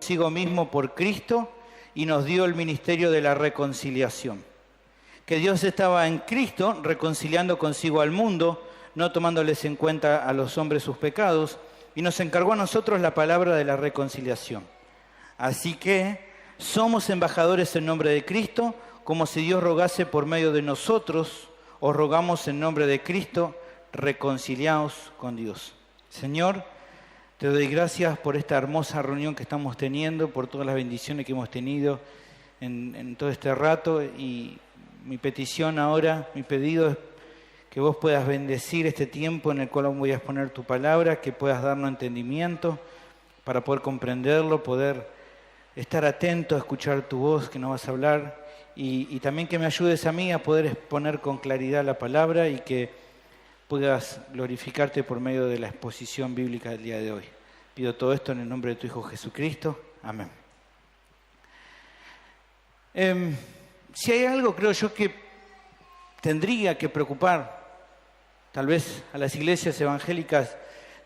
consigo mismo por Cristo y nos dio el ministerio de la reconciliación. Que Dios estaba en Cristo reconciliando consigo al mundo, no tomándoles en cuenta a los hombres sus pecados, y nos encargó a nosotros la palabra de la reconciliación. Así que somos embajadores en nombre de Cristo, como si Dios rogase por medio de nosotros, os rogamos en nombre de Cristo, reconciliaos con Dios. Señor, te doy gracias por esta hermosa reunión que estamos teniendo, por todas las bendiciones que hemos tenido en todo este rato, y mi petición ahora, mi pedido es que vos puedas bendecir este tiempo en el cual voy a exponer tu palabra, que puedas darnos entendimiento para poder comprenderlo, poder estar atento a escuchar tu voz que nos vas a hablar, y también que me ayudes a mí a poder exponer con claridad la palabra y que puedas glorificarte por medio de la exposición bíblica del día de hoy. Pido todo esto en el nombre de tu Hijo Jesucristo. Amén. Si hay algo, creo yo, que tendría que preocupar tal vez a las iglesias evangélicas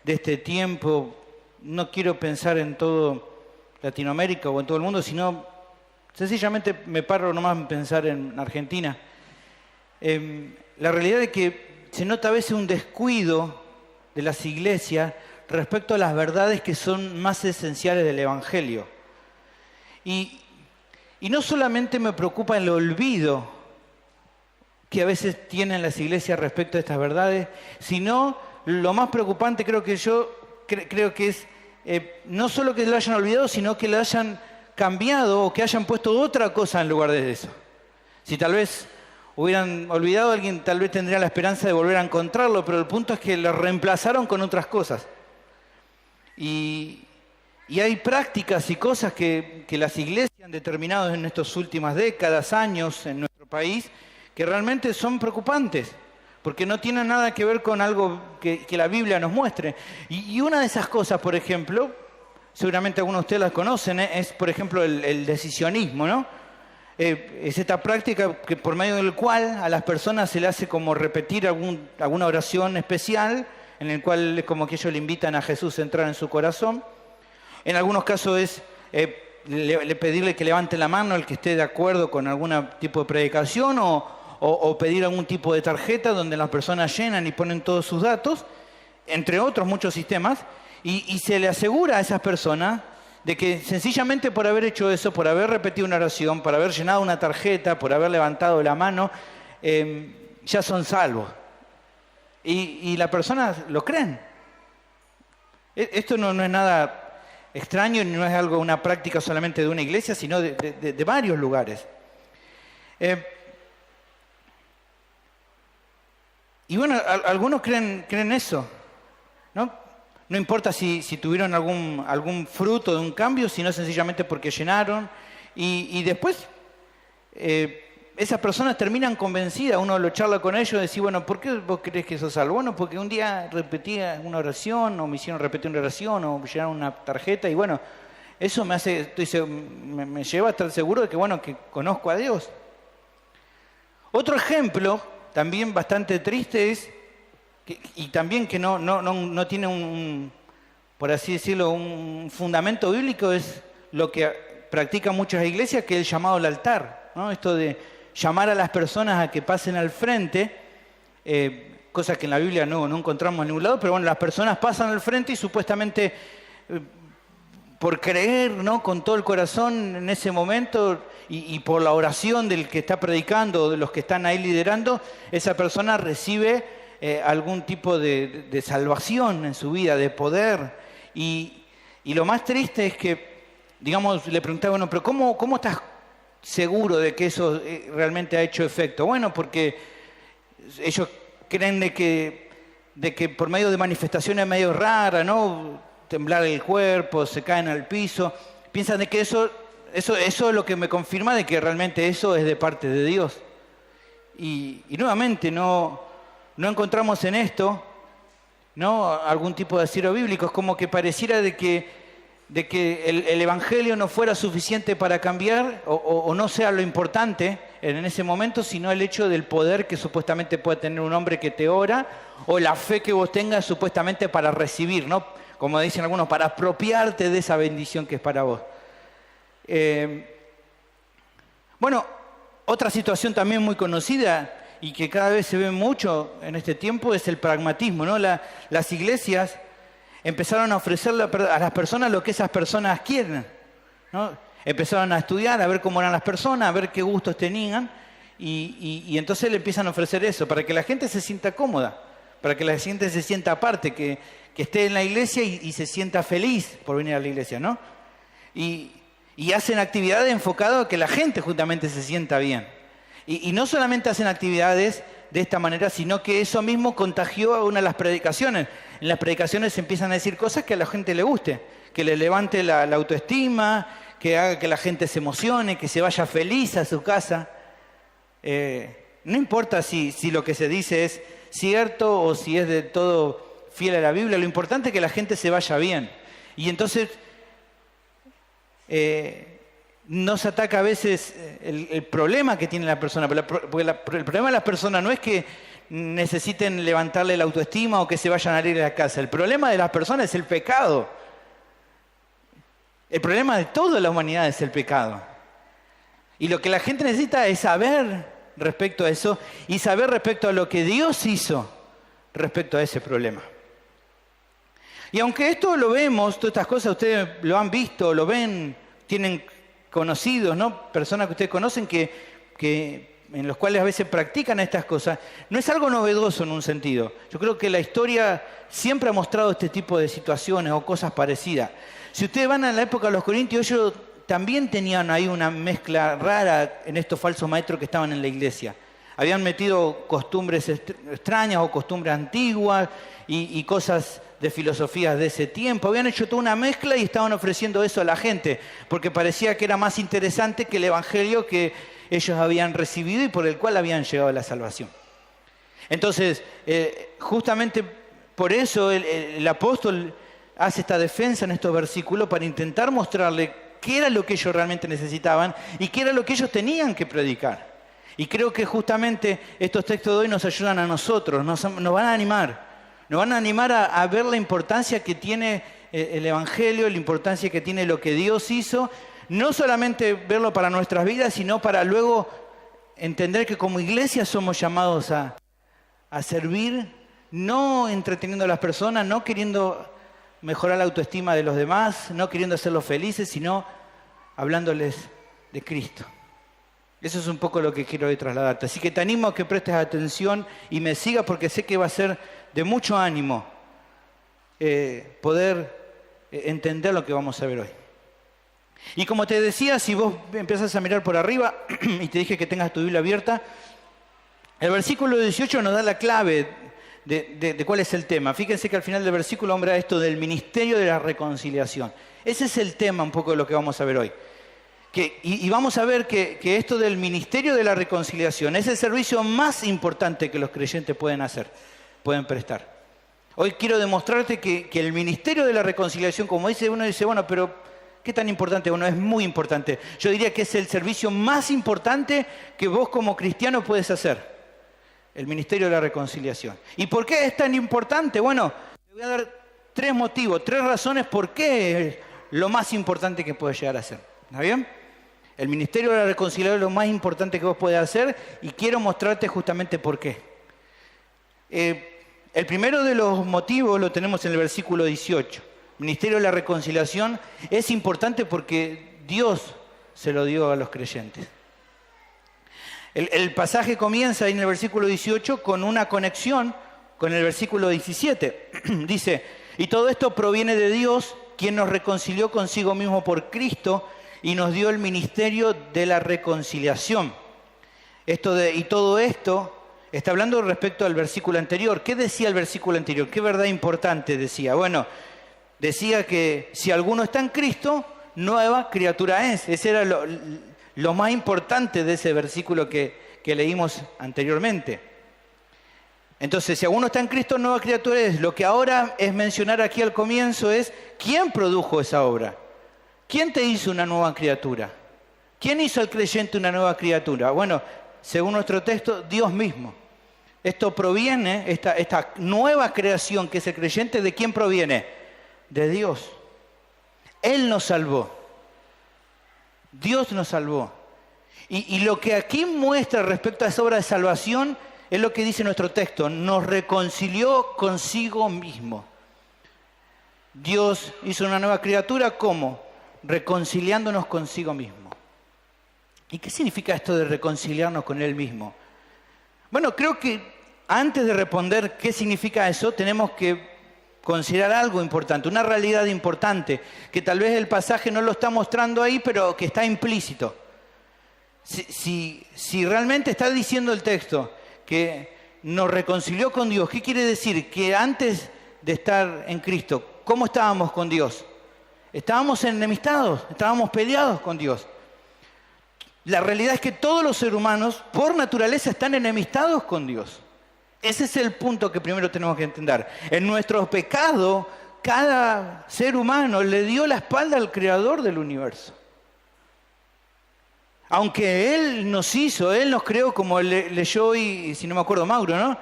de este tiempo, no quiero pensar en todo Latinoamérica o en todo el mundo, sino sencillamente me paro nomás en pensar en Argentina. La realidad es que se nota a veces un descuido de las iglesias respecto a las verdades que son más esenciales del Evangelio. Y no solamente me preocupa el olvido que a veces tienen las iglesias respecto a estas verdades, sino lo más preocupante creo que es no solo que lo hayan olvidado, sino que lo hayan cambiado o que hayan puesto otra cosa en lugar de eso. Si tal vez hubieran olvidado, alguien tal vez tendría la esperanza de volver a encontrarlo, pero el punto es que lo reemplazaron con otras cosas. Y hay prácticas y cosas que las iglesias han determinado en estas últimas décadas, años en nuestro país, que realmente son preocupantes, porque no tienen nada que ver con algo que la Biblia nos muestre. Y una de esas cosas, por ejemplo, seguramente algunos de ustedes las conocen, es por ejemplo el decisionismo, ¿no? Es esta práctica que por medio del cual a las personas se le hace como repetir alguna oración especial, en el cual es como que ellos le invitan a Jesús a entrar en su corazón. En algunos casos es pedirle que levante la mano el que esté de acuerdo con algún tipo de predicación o pedir algún tipo de tarjeta donde las personas llenan y ponen todos sus datos, entre otros muchos sistemas, y se le asegura a esas personas de que sencillamente por haber hecho eso, por haber repetido una oración, por haber llenado una tarjeta, por haber levantado la mano, ya son salvos. Y las personas lo creen. Esto no es nada extraño, no es una práctica solamente de una iglesia, sino de varios lugares. Y bueno, algunos creen eso, ¿no? No importa si tuvieron algún fruto de un cambio, sino sencillamente porque llenaron. Y después esas personas terminan convencidas, uno lo charla con ellos y dice, bueno, ¿por qué vos crees que sos salvo? Bueno, porque un día repetía una oración, o me hicieron repetir una oración, o me llenaron una tarjeta, y bueno, eso me lleva a estar seguro de que, bueno, que conozco a Dios. Otro ejemplo, también bastante triste, es y también que no tiene por así decirlo, un fundamento bíblico, es lo que practican muchas iglesias, que es el llamado al altar, ¿no? Esto de llamar a las personas a que pasen al frente, cosa que en la Biblia no encontramos en ningún lado, pero bueno, las personas pasan al frente y supuestamente por creer, ¿no?, con todo el corazón en ese momento y por la oración del que está predicando, de los que están ahí liderando, esa persona recibe algún tipo de salvación en su vida, de poder. Y lo más triste es que, digamos, le preguntaba, bueno, pero ¿cómo estás seguro de que eso realmente ha hecho efecto? Bueno, porque ellos creen de que por medio de manifestaciones medio raras, ¿no?, temblar el cuerpo, se caen al piso, piensan de que eso es lo que me confirma de que realmente eso es de parte de Dios. Y nuevamente no encontramos en esto, ¿no?, algún tipo de asilo bíblico. Es como que pareciera de que el Evangelio no fuera suficiente para cambiar o no sea lo importante en ese momento, sino el hecho del poder que supuestamente puede tener un hombre que te ora, o la fe que vos tengas supuestamente para recibir, ¿no?, como dicen algunos, para apropiarte de esa bendición que es para vos. Bueno, otra situación también muy conocida y que cada vez se ve mucho en este tiempo es el pragmatismo, ¿no? Las iglesias empezaron a ofrecerle a las personas lo que esas personas quieren, ¿no? Empezaron a estudiar, a ver cómo eran las personas, a ver qué gustos tenían y entonces le empiezan a ofrecer eso para que la gente se sienta cómoda, para que la gente se sienta aparte, que esté en la iglesia y se sienta feliz por venir a la iglesia, ¿no? Y hacen actividades enfocadas a que la gente justamente se sienta bien. Y no solamente hacen actividades de esta manera, sino que eso mismo contagió a una de las predicaciones. En las predicaciones se empiezan a decir cosas que a la gente le guste, que le levante la autoestima, que haga que la gente se emocione, que se vaya feliz a su casa. No importa si lo que se dice es cierto o si es de todo fiel a la Biblia, lo importante es que la gente se vaya bien. Y entonces nos ataca a veces el problema que tiene la persona, porque el problema de las personas no es que necesiten levantarle la autoestima o que se vayan a ir a la casa. El problema de las personas es el pecado. El problema de toda la humanidad es el pecado. Y lo que la gente necesita es saber respecto a eso y saber respecto a lo que Dios hizo respecto a ese problema. Y aunque esto lo vemos, todas estas cosas ustedes lo han visto, lo ven, tienen conocidos, ¿no? Personas que ustedes conocen en los cuales a veces practican estas cosas, no es algo novedoso en un sentido. Yo creo que la historia siempre ha mostrado este tipo de situaciones o cosas parecidas. Si ustedes van a la época de los Corintios, ellos también tenían ahí una mezcla rara en estos falsos maestros que estaban en la iglesia. Habían metido costumbres extrañas o costumbres antiguas y cosas de filosofías de ese tiempo. Habían hecho toda una mezcla y estaban ofreciendo eso a la gente, porque parecía que era más interesante que el evangelio que ellos habían recibido y por el cual habían llegado a la salvación. Entonces, justamente por eso el apóstol hace esta defensa en estos versículos para intentar mostrarle qué era lo que ellos realmente necesitaban y qué era lo que ellos tenían que predicar. Y creo que justamente estos textos de hoy nos ayudan a nosotros, nos van a animar. Nos van a animar a ver la importancia que tiene el Evangelio, la importancia que tiene lo que Dios hizo, no solamente verlo para nuestras vidas, sino para luego entender que como iglesia somos llamados a servir, no entreteniendo a las personas, no queriendo mejorar la autoestima de los demás, no queriendo hacerlos felices, sino hablándoles de Cristo. Eso es un poco lo que quiero hoy trasladarte. Así que te animo a que prestes atención y me sigas porque sé que va a ser de mucho ánimo poder entender lo que vamos a ver hoy. Y como te decía, si vos empiezas a mirar por arriba y te dije que tengas tu Biblia abierta, el versículo 18 nos da la clave de cuál es el tema. Fíjense que al final del versículo nombra esto del ministerio de la reconciliación. Ese es el tema un poco de lo que vamos a ver hoy. Y vamos a ver que esto del ministerio de la reconciliación es el servicio más importante que los creyentes pueden prestar. Hoy quiero demostrarte que el ministerio de la reconciliación, como dice uno, dice, bueno, pero ¿qué tan importante? Bueno, es muy importante. Yo diría que es el servicio más importante que vos como cristiano puedes hacer. El ministerio de la reconciliación. ¿Y por qué es tan importante? Bueno, te voy a dar 3 motivos, 3 razones por qué es lo más importante que puedes llegar a hacer. ¿Está bien? El ministerio de la reconciliación es lo más importante que vos podés hacer y quiero mostrarte justamente por qué. El primero de los motivos lo tenemos en el versículo 18. El ministerio de la reconciliación es importante porque Dios se lo dio a los creyentes. El pasaje comienza ahí en el versículo 18 con una conexión con el versículo 17. Dice, y todo esto proviene de Dios, quien nos reconcilió consigo mismo por Cristo y nos dio el ministerio de la reconciliación. Y todo esto está hablando respecto al versículo anterior. ¿Qué decía el versículo anterior? ¿Qué verdad importante decía? Bueno, decía que si alguno está en Cristo, nueva criatura es. Ese era lo más importante de ese versículo que leímos anteriormente. Entonces, si alguno está en Cristo, nueva criatura es. Lo que ahora es mencionar aquí al comienzo es ¿quién produjo esa obra? ¿Quién te hizo una nueva criatura? ¿Quién hizo al creyente una nueva criatura? Bueno, según nuestro texto, Dios mismo. Esto proviene, esta nueva creación que es el creyente, ¿de quién proviene? De Dios. Él nos salvó. Dios nos salvó. Y lo que aquí muestra respecto a esa obra de salvación es lo que dice nuestro texto. Nos reconcilió consigo mismo. Dios hizo una nueva criatura, ¿cómo? Reconciliándonos consigo mismo. ¿Y qué significa esto de reconciliarnos con Él mismo? Bueno, creo que antes de responder qué significa eso, tenemos que considerar algo importante, una realidad importante, que tal vez el pasaje no lo está mostrando ahí, pero que está implícito. Si realmente está diciendo el texto que nos reconcilió con Dios, ¿qué quiere decir? Que antes de estar en Cristo, ¿cómo estábamos con Dios? Estábamos enemistados, estábamos peleados con Dios. La realidad es que todos los seres humanos, por naturaleza, están enemistados con Dios. Ese es el punto que primero tenemos que entender. En nuestro pecado, cada ser humano le dio la espalda al Creador del universo. Aunque Él nos hizo, Él nos creó, como leyó y si no me acuerdo Mauro, ¿no?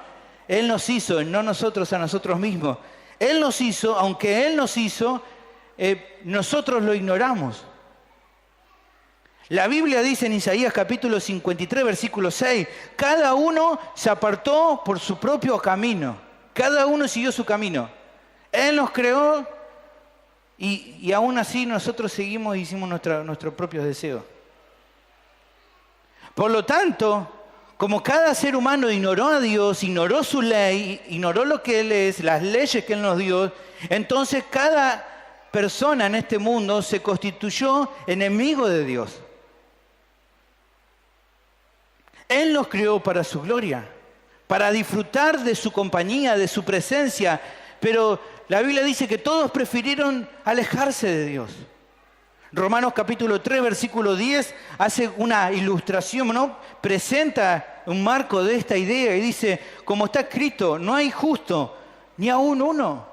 Él nos hizo, no nosotros a nosotros mismos. Él nos hizo, aunque Él nos hizo, nosotros lo ignoramos. La Biblia dice en Isaías capítulo 53, versículo 6, cada uno se apartó por su propio camino, cada uno siguió su camino. Él nos creó y aún así nosotros seguimos y hicimos nuestros propios deseos. Por lo tanto, como cada ser humano ignoró a Dios, ignoró su ley, ignoró lo que Él es, las leyes que Él nos dio, entonces cada persona en este mundo se constituyó enemigo de Dios. Él nos creó para su gloria, para disfrutar de su compañía, de su presencia, pero la Biblia dice que todos prefirieron alejarse de Dios. Romanos capítulo 3, versículo 10, hace una ilustración, ¿no? Presenta un marco de esta idea y dice, como está escrito, no hay justo, ni aún uno.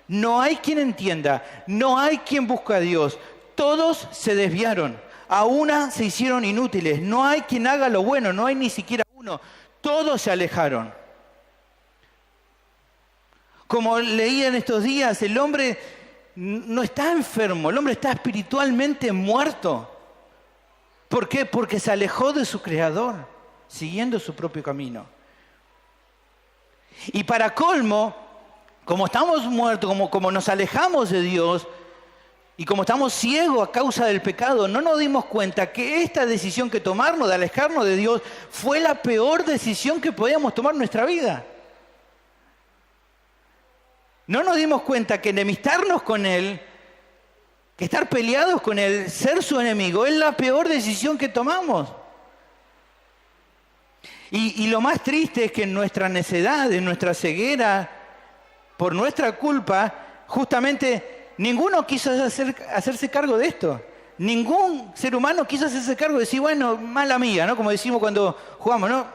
No hay quien entienda, no hay quien busque a Dios. Todos se desviaron. A una se hicieron inútiles, no hay quien haga lo bueno, no hay ni siquiera uno, todos se alejaron. Como leía en estos días, el hombre no está enfermo, el hombre está espiritualmente muerto. ¿Por qué? Porque se alejó de su Creador, siguiendo su propio camino. Y para colmo, como estamos muertos, como nos alejamos de Dios, y como estamos ciegos a causa del pecado, no nos dimos cuenta que esta decisión que tomarnos de alejarnos de Dios fue la peor decisión que podíamos tomar en nuestra vida. No nos dimos cuenta que enemistarnos con Él, que estar peleados con Él, ser su enemigo, es la peor decisión que tomamos. Y lo más triste es que en nuestra necedad, en nuestra ceguera, por nuestra culpa, justamente ninguno quiso hacerse cargo de esto. Ningún ser humano quiso hacerse cargo de decir, bueno, mala mía, ¿no? Como decimos cuando jugamos, ¿no?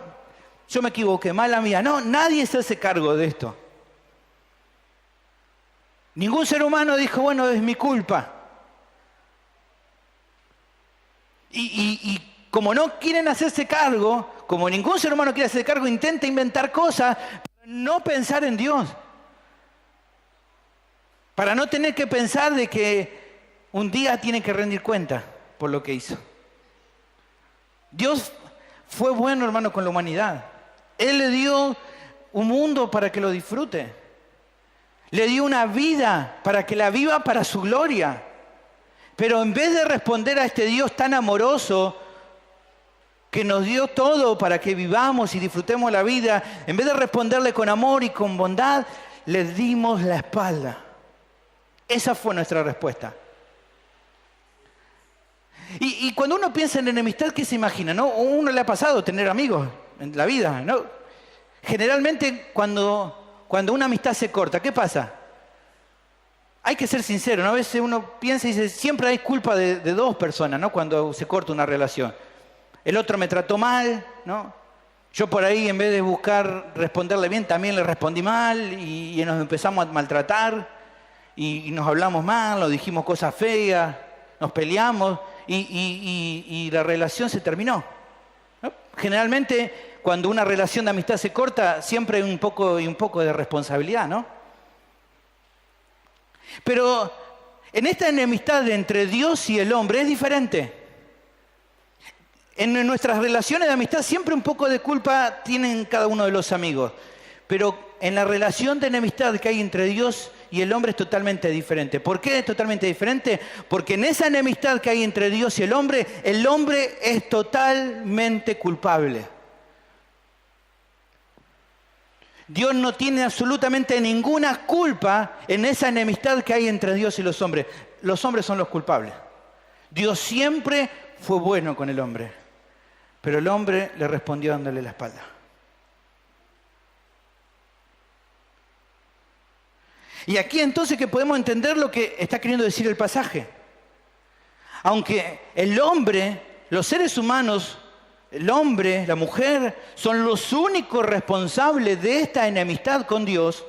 Yo me equivoqué, mala mía. No, nadie se hace cargo de esto. Ningún ser humano dijo, bueno, es mi culpa. Y como no quieren hacerse cargo, como ningún ser humano quiere hacerse cargo, intenta inventar cosas para no pensar en Dios. Para no tener que pensar de que un día tiene que rendir cuenta por lo que hizo. Dios fue bueno, hermano, con la humanidad. Él le dio un mundo para que lo disfrute. Le dio una vida para que la viva para su gloria. Pero en vez de responder a este Dios tan amoroso, que nos dio todo para que vivamos y disfrutemos la vida, en vez de responderle con amor y con bondad, le dimos la espalda. Esa fue nuestra respuesta. Y cuando uno piensa en enemistad, ¿qué se imagina? ¿No? A uno le ha pasado tener amigos en la vida, ¿no? Generalmente cuando una amistad se corta, ¿qué pasa? Hay que ser sincero, ¿no? A veces uno piensa y dice, siempre hay culpa de dos personas, ¿no? Cuando se corta una relación. El otro me trató mal, ¿no? Yo por ahí, en vez de buscar responderle bien, también le respondí mal y nos empezamos a maltratar. Y nos hablamos mal, nos dijimos cosas feas, nos peleamos y la relación se terminó, ¿no? Generalmente, cuando una relación de amistad se corta, siempre hay un poco de responsabilidad, ¿no? Pero en esta enemistad entre Dios y el hombre es diferente. En nuestras relaciones de amistad siempre un poco de culpa tienen cada uno de los amigos. Pero en la relación de enemistad que hay entre Dios y el hombre es totalmente diferente. ¿Por qué es totalmente diferente? Porque en esa enemistad que hay entre Dios y el hombre es totalmente culpable. Dios no tiene absolutamente ninguna culpa en esa enemistad que hay entre Dios y los hombres. Los hombres son los culpables. Dios siempre fue bueno con el hombre, pero el hombre le respondió dándole la espalda. Y aquí entonces que podemos entender lo que está queriendo decir el pasaje. Aunque el hombre, los seres humanos, el hombre, la mujer, son los únicos responsables de esta enemistad con Dios,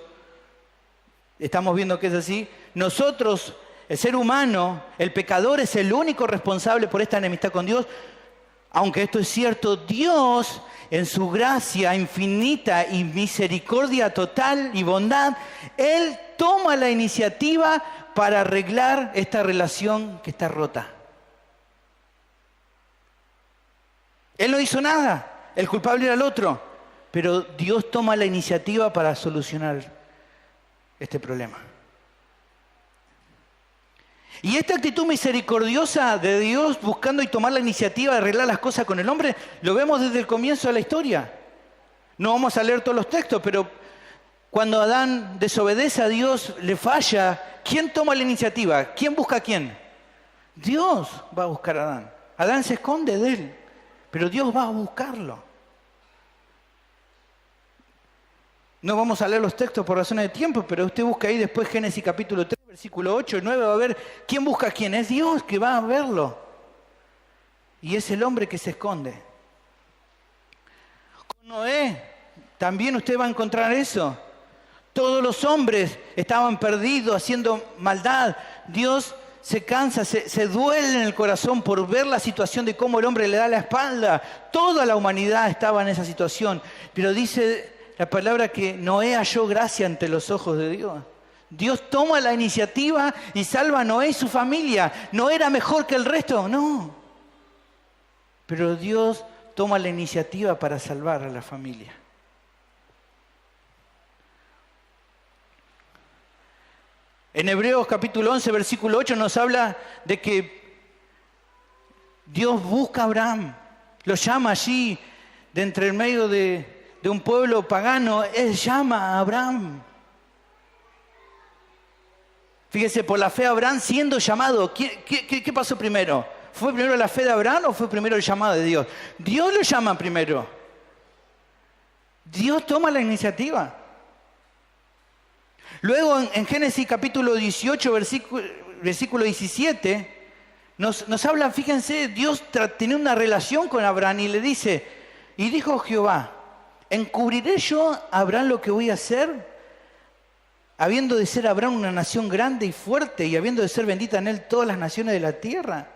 estamos viendo que es así, nosotros, el ser humano, el pecador es el único responsable por esta enemistad con Dios. Aunque esto es cierto, Dios, en su gracia infinita y misericordia total y bondad, Él toma la iniciativa para arreglar esta relación que está rota. Él no hizo nada, el culpable era el otro, pero Dios toma la iniciativa para solucionar este problema. Y esta actitud misericordiosa de Dios buscando y tomar la iniciativa de arreglar las cosas con el hombre, lo vemos desde el comienzo de la historia. No vamos a leer todos los textos, pero cuando Adán desobedece a Dios, le falla, ¿quién toma la iniciativa? ¿Quién busca a quién? Dios va a buscar a Adán. Adán se esconde de él, pero Dios va a buscarlo. No vamos a leer los textos por razones de tiempo, pero usted busca ahí después Génesis capítulo 3, versículo 8 y 9, va a ver quién busca a quién. Es Dios que va a verlo. Y es el hombre que se esconde. Con Noé también usted va a encontrar eso. Todos los hombres estaban perdidos, haciendo maldad. Dios se cansa, se duele en el corazón por ver la situación de cómo el hombre le da la espalda. Toda la humanidad estaba en esa situación. Pero dice la palabra que Noé halló gracia ante los ojos de Dios. Dios toma la iniciativa y salva a Noé y su familia. ¿No era mejor que el resto? No. Pero Dios toma la iniciativa para salvar a la familia. En Hebreos capítulo 11, versículo 8 nos habla de que Dios busca a Abraham, lo llama allí de entre el medio de un pueblo pagano. Él llama a Abraham. Fíjese, por la fe de Abraham siendo llamado. ¿Qué pasó primero? ¿Fue primero la fe de Abraham o fue primero el llamado de Dios? Dios lo llama primero. Dios toma la iniciativa. Luego en Génesis capítulo 18, versículo 17, nos habla, fíjense, Dios tiene una relación con Abraham y le dice, y dijo Jehová, ¿encubriré yo a Abraham lo que voy a hacer? Habiendo de ser Abraham una nación grande y fuerte y habiendo de ser bendita en él todas las naciones de la tierra.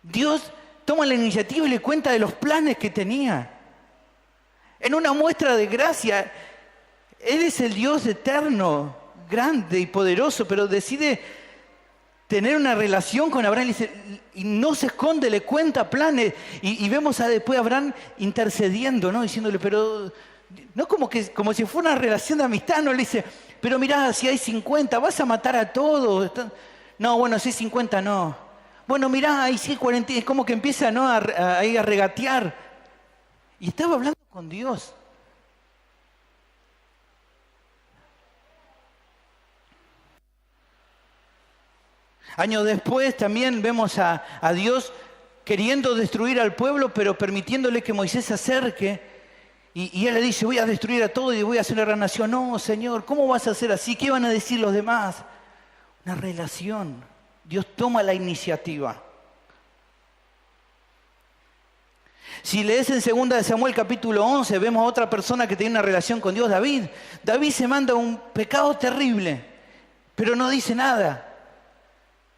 Dios toma la iniciativa y le cuenta de los planes que tenía. En una muestra de gracia, Él es el Dios eterno, grande y poderoso, pero decide tener una relación con Abraham y no se esconde, le cuenta planes. Y vemos después a Abraham intercediendo, ¿no? Diciéndole, pero no como si fuera una relación de amistad, no le dice, pero mirá, si hay 50, vas a matar a todos. No, bueno, si hay 50, no. Bueno, mirá, ahí sí hay 40, es como que empieza, ¿no? a regatear. Y estaba hablando con Dios. Años después también vemos a Dios queriendo destruir al pueblo, pero permitiéndole que Moisés se acerque. Y él le dice, voy a destruir a todo y voy a hacer una gran nación. No, Señor, ¿cómo vas a hacer así? ¿Qué van a decir los demás? Una relación. Dios toma la iniciativa. Si lees en 2 de Samuel capítulo 11, vemos a otra persona que tiene una relación con Dios, David. David se manda un pecado terrible, pero no dice nada.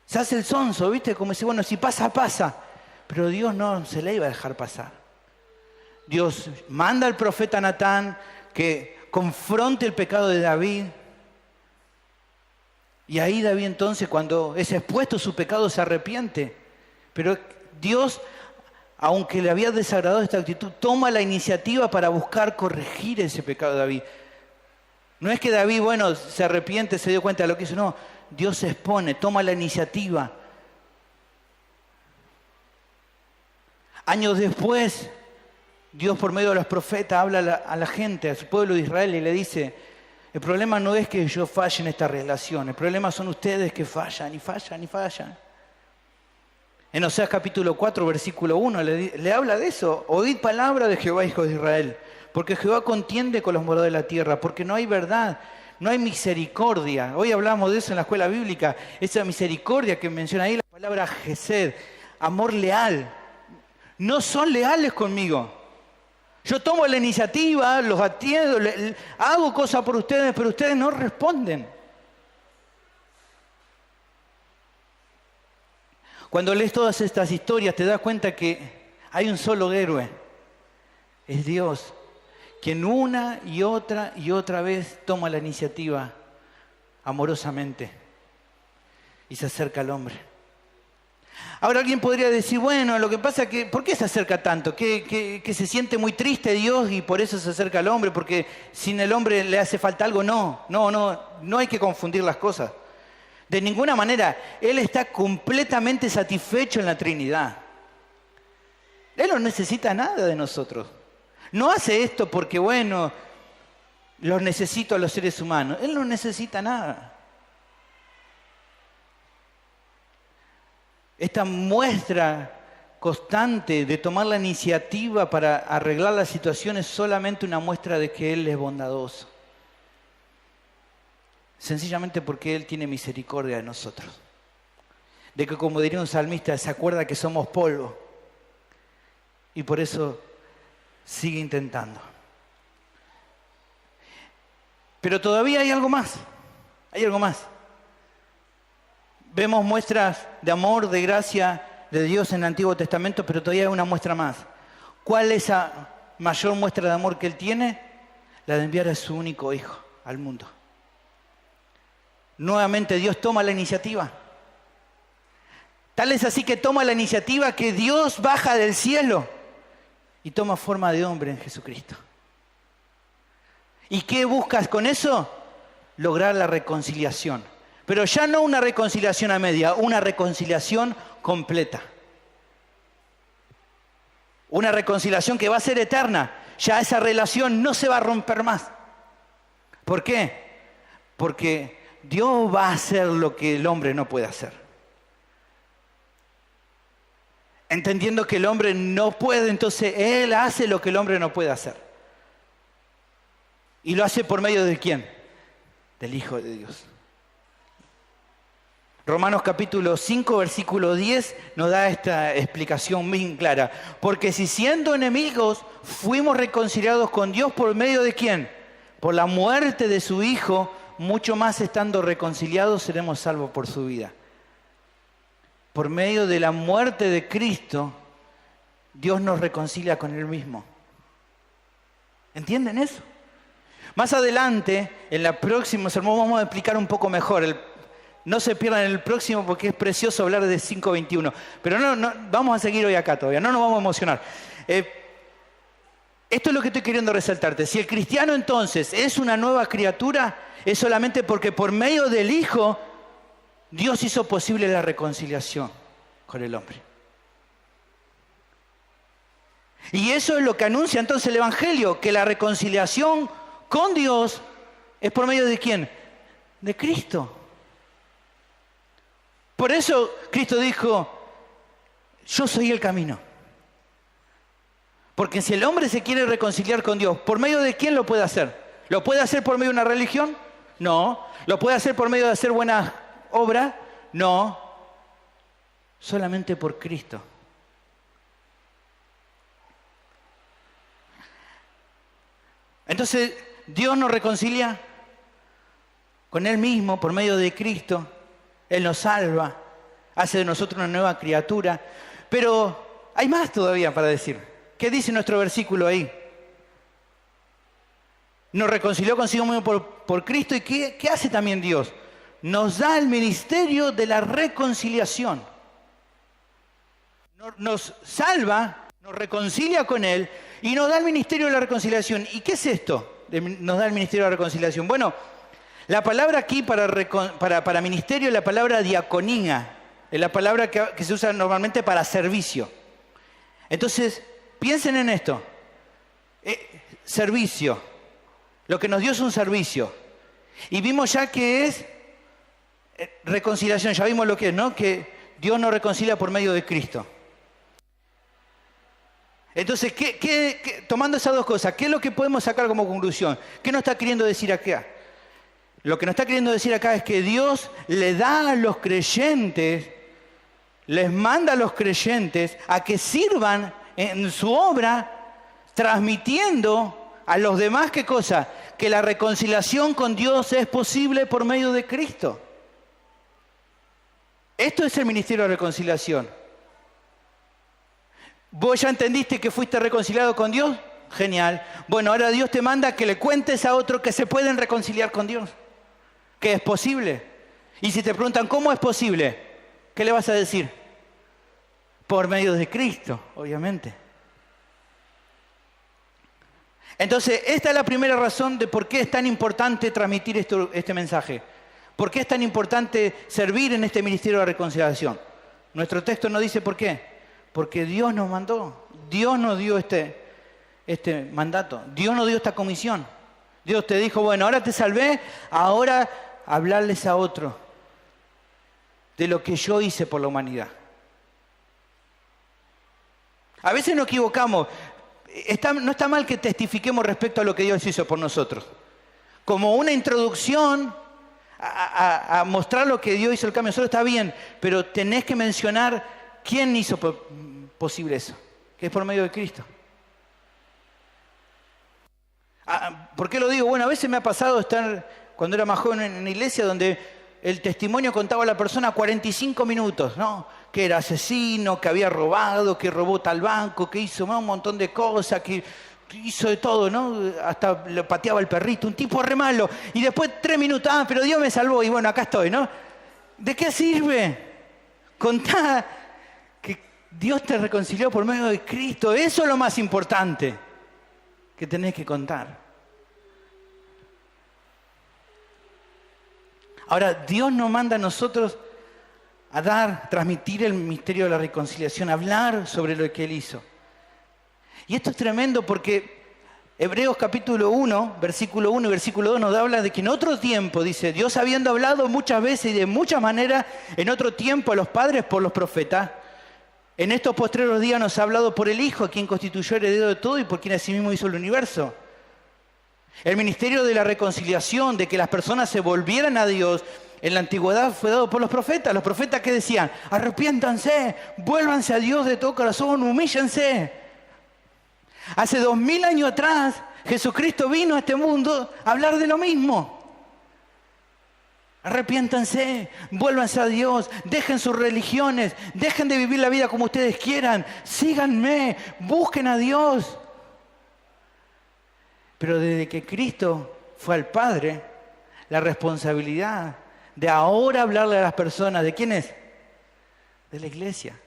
Se hace el sonso, ¿viste? Como dice, bueno, si pasa, pasa. Pero Dios no se le iba a dejar pasar. Dios manda al profeta Natán que confronte el pecado de David. Y ahí David entonces, cuando es expuesto su pecado, se arrepiente. Pero Dios aunque le había desagradado esta actitud, toma la iniciativa para buscar corregir ese pecado de David. No es que David, se arrepiente, se dio cuenta de lo que hizo, no. Dios se expone, toma la iniciativa. Años después, Dios por medio de los profetas habla a la gente, a su pueblo de Israel y le dice, el problema no es que yo falle en esta relación, el problema son ustedes que fallan y fallan y fallan. En Oseas capítulo 4, versículo 1, le habla de eso. Oíd palabra de Jehová, hijos de Israel, porque Jehová contiende con los moradores de la tierra, porque no hay verdad, no hay misericordia. Hoy hablamos de eso en la escuela bíblica, esa misericordia que menciona ahí la palabra Gesed, amor leal. No son leales conmigo. Yo tomo la iniciativa, los atiendo, hago cosas por ustedes, pero ustedes no responden. Cuando lees todas estas historias te das cuenta que hay un solo héroe. Es Dios, quien una y otra vez toma la iniciativa amorosamente y se acerca al hombre. Ahora alguien podría decir, lo que pasa es que, ¿por qué se acerca tanto? ¿Que se siente muy triste Dios y por eso se acerca al hombre? Porque sin el hombre le hace falta algo. No hay que confundir las cosas. De ninguna manera, Él está completamente satisfecho en la Trinidad. Él no necesita nada de nosotros. No hace esto porque, los necesito a los seres humanos. Él no necesita nada. Esta muestra constante de tomar la iniciativa para arreglar la situación es solamente una muestra de que Él es bondadoso. Sencillamente porque Él tiene misericordia de nosotros. De que, como diría un salmista, se acuerda que somos polvo. Y por eso sigue intentando. Pero todavía hay algo más. Hay algo más. Vemos muestras de amor, de gracia de Dios en el Antiguo Testamento, pero todavía hay una muestra más. ¿Cuál es la mayor muestra de amor que Él tiene? La de enviar a su único Hijo al mundo. Nuevamente Dios toma la iniciativa. Tal es así que toma la iniciativa que Dios baja del cielo y toma forma de hombre en Jesucristo. ¿Y qué buscas con eso? Lograr la reconciliación. Pero ya no una reconciliación a media, una reconciliación completa. Una reconciliación que va a ser eterna. Ya esa relación no se va a romper más. ¿Por qué? Porque Dios va a hacer lo que el hombre no puede hacer. Entendiendo que el hombre no puede, entonces Él hace lo que el hombre no puede hacer. ¿Y lo hace por medio de quién? Del Hijo de Dios. Romanos capítulo 5, versículo 10 nos da esta explicación bien clara. Porque si siendo enemigos fuimos reconciliados con Dios por medio de ¿quién? Por la muerte de su Hijo, mucho más estando reconciliados seremos salvos por su vida. Por medio de la muerte de Cristo, Dios nos reconcilia con Él mismo. ¿Entienden eso? Más adelante, en el próximo sermón, vamos a explicar un poco mejor. No se pierdan el próximo porque es precioso hablar de 5:21. Pero no, vamos a seguir hoy acá todavía, no nos vamos a emocionar. Esto es lo que estoy queriendo resaltarte. Si el cristiano entonces es una nueva criatura, es solamente porque por medio del Hijo, Dios hizo posible la reconciliación con el hombre. Y eso es lo que anuncia entonces el Evangelio, que la reconciliación con Dios es por medio de ¿quién? De Cristo. Por eso Cristo dijo, yo soy el camino. Porque si el hombre se quiere reconciliar con Dios, ¿por medio de quién lo puede hacer? ¿Lo puede hacer por medio de una religión? No. ¿Lo puede hacer por medio de hacer buenas obras? No. Solamente por Cristo. Entonces, Dios nos reconcilia con Él mismo por medio de Cristo. Él nos salva, hace de nosotros una nueva criatura. Pero hay más todavía para decir. ¿Qué dice nuestro versículo ahí? Nos reconcilió consigo mismo por Cristo. ¿Y qué hace también Dios? Nos da el ministerio de la reconciliación. Nos salva nos reconcilia con Él y nos da el ministerio de la reconciliación. ¿Y qué es esto? Nos da el ministerio de la reconciliación. Bueno, la palabra aquí para ministerio es la palabra diaconía, es la palabra que se usa normalmente para servicio. Entonces, piensen en esto. Servicio. Lo que nos dio es un servicio. Y vimos ya que es reconciliación, ya vimos lo que es, ¿no? Que Dios nos reconcilia por medio de Cristo. Entonces, tomando esas dos cosas, ¿qué es lo que podemos sacar como conclusión? ¿Qué nos está queriendo decir acá? Lo que nos está queriendo decir acá es que Dios le da a los creyentes, les manda a los creyentes a que sirvan en su obra, transmitiendo a los demás, ¿qué cosa? Que la reconciliación con Dios es posible por medio de Cristo. Esto es el ministerio de reconciliación. ¿Vos ya entendiste que fuiste reconciliado con Dios? Genial. Bueno, ahora Dios te manda que le cuentes a otro que se pueden reconciliar con Dios. Que es posible. Y si te preguntan, ¿cómo es posible? ¿Qué le vas a decir? Por medio de Cristo, obviamente. Entonces, esta es la primera razón de por qué es tan importante transmitir este mensaje. ¿Por qué es tan importante servir en este ministerio de reconciliación? Nuestro texto nos dice por qué. Porque Dios nos mandó. Dios nos dio este mandato. Dios nos dio esta comisión. Dios te dijo, bueno, ahora te salvé, ahora hablarles a otro de lo que yo hice por la humanidad. A veces nos equivocamos. No está mal que testifiquemos respecto a lo que Dios hizo por nosotros. Como una introducción a mostrar lo que Dios hizo el cambio. Solo está bien, pero tenés que mencionar quién hizo posible eso, que es por medio de Cristo. ¿Por qué lo digo? Bueno, a veces me ha pasado estar, cuando era más joven, en una iglesia donde el testimonio contaba a la persona 45 minutos, ¿no? Que era asesino, que había robado, que robó tal banco, que hizo un montón de cosas, que hizo de todo, ¿no? Hasta le pateaba el perrito, un tipo re malo. Y después 3 minutos, pero Dios me salvó y bueno, acá estoy, ¿no? ¿De qué sirve? Contá que Dios te reconcilió por medio de Cristo. Eso es lo más importante que tenés que contar. Ahora, Dios nos manda a nosotros a transmitir el misterio de la reconciliación, hablar sobre lo que Él hizo. Y esto es tremendo porque Hebreos capítulo 1, versículo 1 y versículo 2 nos habla de que en otro tiempo, dice, Dios habiendo hablado muchas veces y de muchas maneras, en otro tiempo a los padres por los profetas, en estos postreros días nos ha hablado por el Hijo, a quien constituyó heredero de todo y por quien asimismo hizo el universo. El ministerio de la reconciliación, de que las personas se volvieran a Dios, en la antigüedad fue dado por los profetas. Los profetas que decían, arrepiéntanse, vuélvanse a Dios de todo corazón, humíllense. Hace 2000 años atrás, Jesucristo vino a este mundo a hablar de lo mismo. Arrepiéntanse, vuélvanse a Dios, dejen sus religiones, dejen de vivir la vida como ustedes quieran, síganme, busquen a Dios. Pero desde que Cristo fue al Padre, la responsabilidad de ahora hablarle a las personas, ¿de quién es? De la iglesia.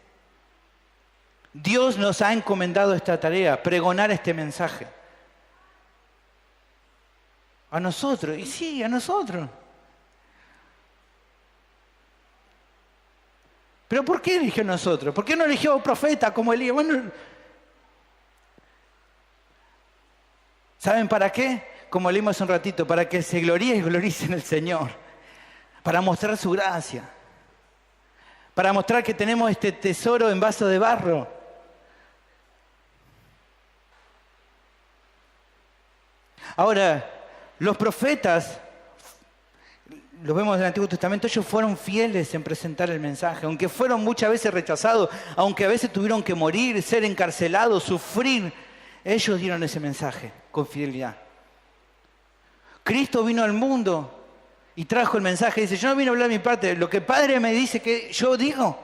Dios nos ha encomendado esta tarea, pregonar este mensaje. A nosotros, y sí, a nosotros. ¿Pero por qué eligió a nosotros? ¿Por qué no eligió a un profeta como Elías? Bueno, ¿saben para qué? Como leímos hace un ratito, para que se gloríe y glorice en el Señor. Para mostrar su gracia. Para mostrar que tenemos este tesoro en vaso de barro. Ahora, los profetas, los vemos en el Antiguo Testamento, ellos fueron fieles en presentar el mensaje, aunque fueron muchas veces rechazados, aunque a veces tuvieron que morir, ser encarcelados, sufrir, ellos dieron ese mensaje con fidelidad. Cristo vino al mundo y trajo el mensaje, dice, yo no vine a hablar de mi parte, lo que el Padre me dice que yo digo.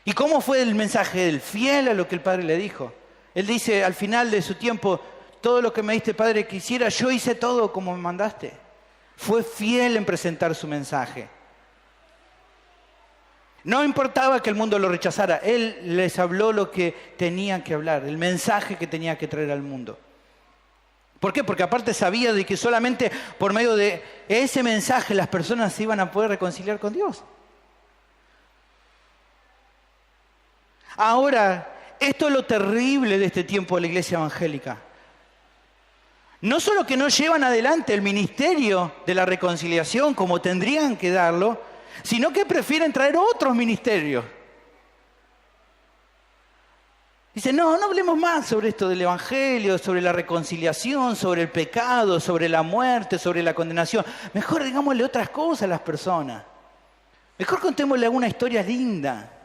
¿Y cómo fue el mensaje? Él fiel a lo que el Padre le dijo. Él dice al final de su tiempo, todo lo que me diste, Padre, que hiciera, yo hice todo como me mandaste. Fue fiel en presentar su mensaje. No importaba que el mundo lo rechazara, Él les habló lo que tenían que hablar, el mensaje que tenía que traer al mundo. ¿Por qué? Porque aparte sabía de que solamente por medio de ese mensaje las personas se iban a poder reconciliar con Dios. Ahora, esto es lo terrible de este tiempo de la iglesia evangélica. No solo que no llevan adelante el ministerio de la reconciliación como tendrían que darlo, sino que prefieren traer otros ministerios. Dicen, no hablemos más sobre esto del evangelio, sobre la reconciliación, sobre el pecado, sobre la muerte, sobre la condenación. Mejor digámosle otras cosas a las personas. Mejor contémosle alguna historia linda.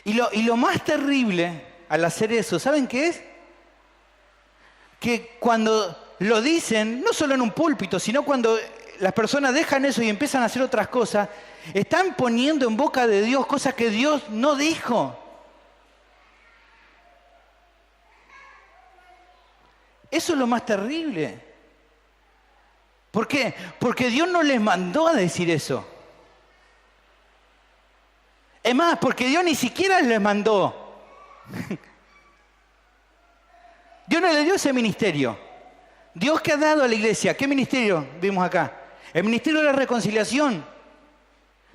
Y lo más terrible al hacer eso, ¿saben qué es? Que cuando lo dicen, no solo en un púlpito, sino cuando las personas dejan eso y empiezan a hacer otras cosas, están poniendo en boca de Dios cosas que Dios no dijo. Eso es lo más terrible. ¿Por qué? Porque Dios no les mandó a decir eso. Es más, porque Dios ni siquiera les mandó. Dios no le dio ese ministerio. Dios que ha dado a la iglesia, ¿qué ministerio vimos acá? El ministerio de la reconciliación.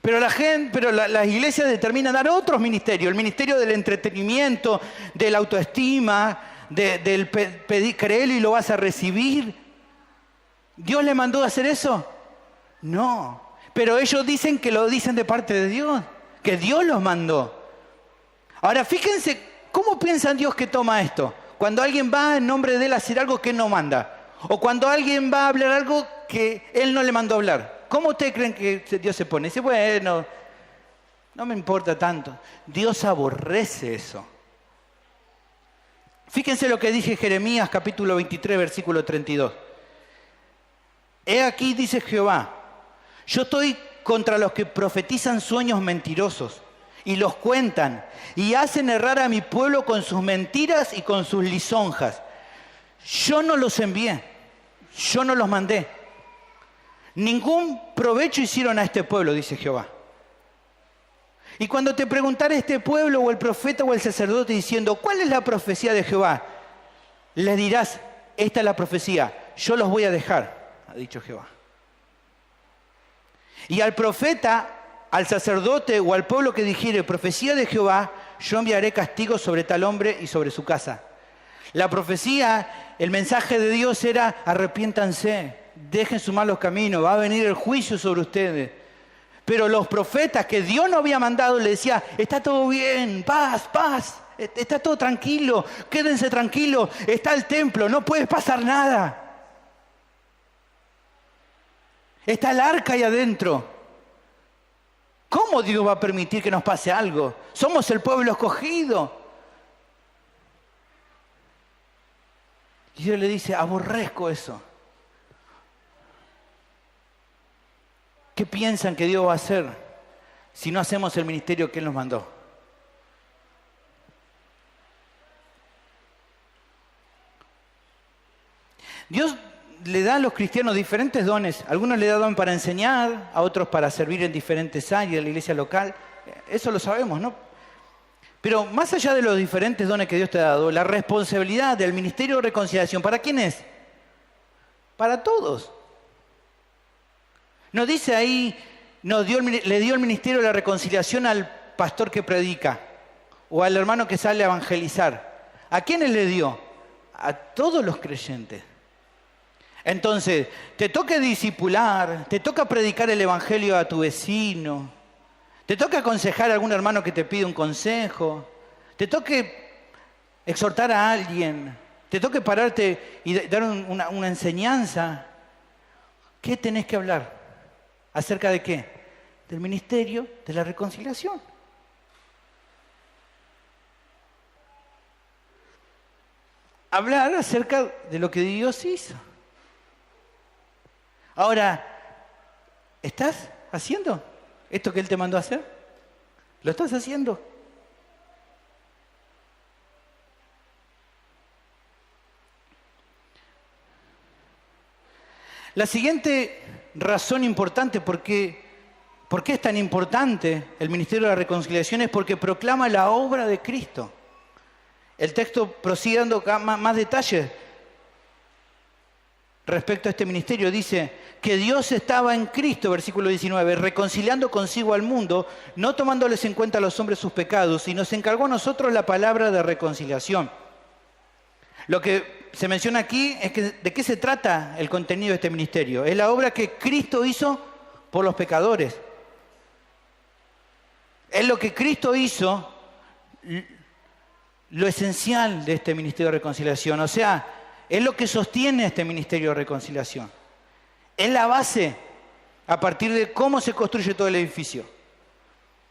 Pero las iglesias determinan dar otros ministerios. El ministerio del entretenimiento, de la autoestima, del pedir, créelo y lo vas a recibir. ¿Dios le mandó a hacer eso? No. Pero ellos dicen que lo dicen de parte de Dios. Que Dios los mandó. Ahora, fíjense, ¿cómo piensan Dios que toma esto? Cuando alguien va en nombre de Él a hacer algo que Él no manda. O cuando alguien va a hablar algo que Él no le mandó a hablar. ¿Cómo ustedes creen que Dios se pone? Dice, bueno, no me importa tanto. Dios aborrece eso. Fíjense lo que dice Jeremías capítulo 23, versículo 32. He aquí, dice Jehová, yo estoy contra los que profetizan sueños mentirosos y los cuentan y hacen errar a mi pueblo con sus mentiras y con sus lisonjas. Yo no los envié, yo no los mandé. Ningún provecho hicieron a este pueblo, dice Jehová. Y cuando te preguntara este pueblo o el profeta o el sacerdote diciendo, ¿cuál es la profecía de Jehová? Le dirás, esta es la profecía, yo los voy a dejar, ha dicho Jehová. Y al profeta, al sacerdote o al pueblo que dijere profecía de Jehová, yo enviaré castigo sobre tal hombre y sobre su casa. La profecía, el mensaje de Dios era arrepiéntanse, dejen sus malos caminos, va a venir el juicio sobre ustedes. Pero los profetas que Dios no había mandado le decía, está todo bien, paz, paz, está todo tranquilo, quédense tranquilos, está el templo, no puede pasar nada. Está el arca ahí adentro. ¿Cómo Dios va a permitir que nos pase algo? Somos el pueblo escogido. Y Dios le dice, aborrezco eso. ¿Qué piensan que Dios va a hacer si no hacemos el ministerio que Él nos mandó? Dios le da a los cristianos diferentes dones. Algunos le da don para enseñar, a otros para servir en diferentes áreas de la iglesia local. Eso lo sabemos, ¿no? Pero más allá de los diferentes dones que Dios te ha dado, la responsabilidad del ministerio de reconciliación, ¿para quién es? Para todos. Nos dice ahí, le dio el ministerio de la reconciliación al pastor que predica o al hermano que sale a evangelizar. ¿A quiénes le dio? A todos los creyentes. Entonces, te toca discipular, te toca predicar el evangelio a tu vecino, te toca aconsejar a algún hermano que te pide un consejo, te toca exhortar a alguien, te toca pararte y dar una enseñanza. ¿Qué tenés que hablar? ¿Acerca de qué? Del ministerio de la reconciliación. Hablar acerca de lo que Dios hizo. Ahora, ¿estás haciendo esto que Él te mandó a hacer? ¿Lo estás haciendo? La siguiente razón importante ¿por qué es tan importante el ministerio de la reconciliación? Es porque proclama la obra de Cristo. El texto prosigue dando más detalles respecto a este ministerio. Dice que Dios estaba en Cristo, versículo 19, reconciliando consigo al mundo, no tomándoles en cuenta a los hombres sus pecados, y nos encargó a nosotros la palabra de reconciliación. Lo que se menciona aquí es que de qué se trata el contenido de este ministerio. Es la obra que Cristo hizo por los pecadores. Es lo que Cristo hizo, lo esencial de este ministerio de reconciliación. O sea, es lo que sostiene este ministerio de reconciliación. Es la base a partir de cómo se construye todo el edificio.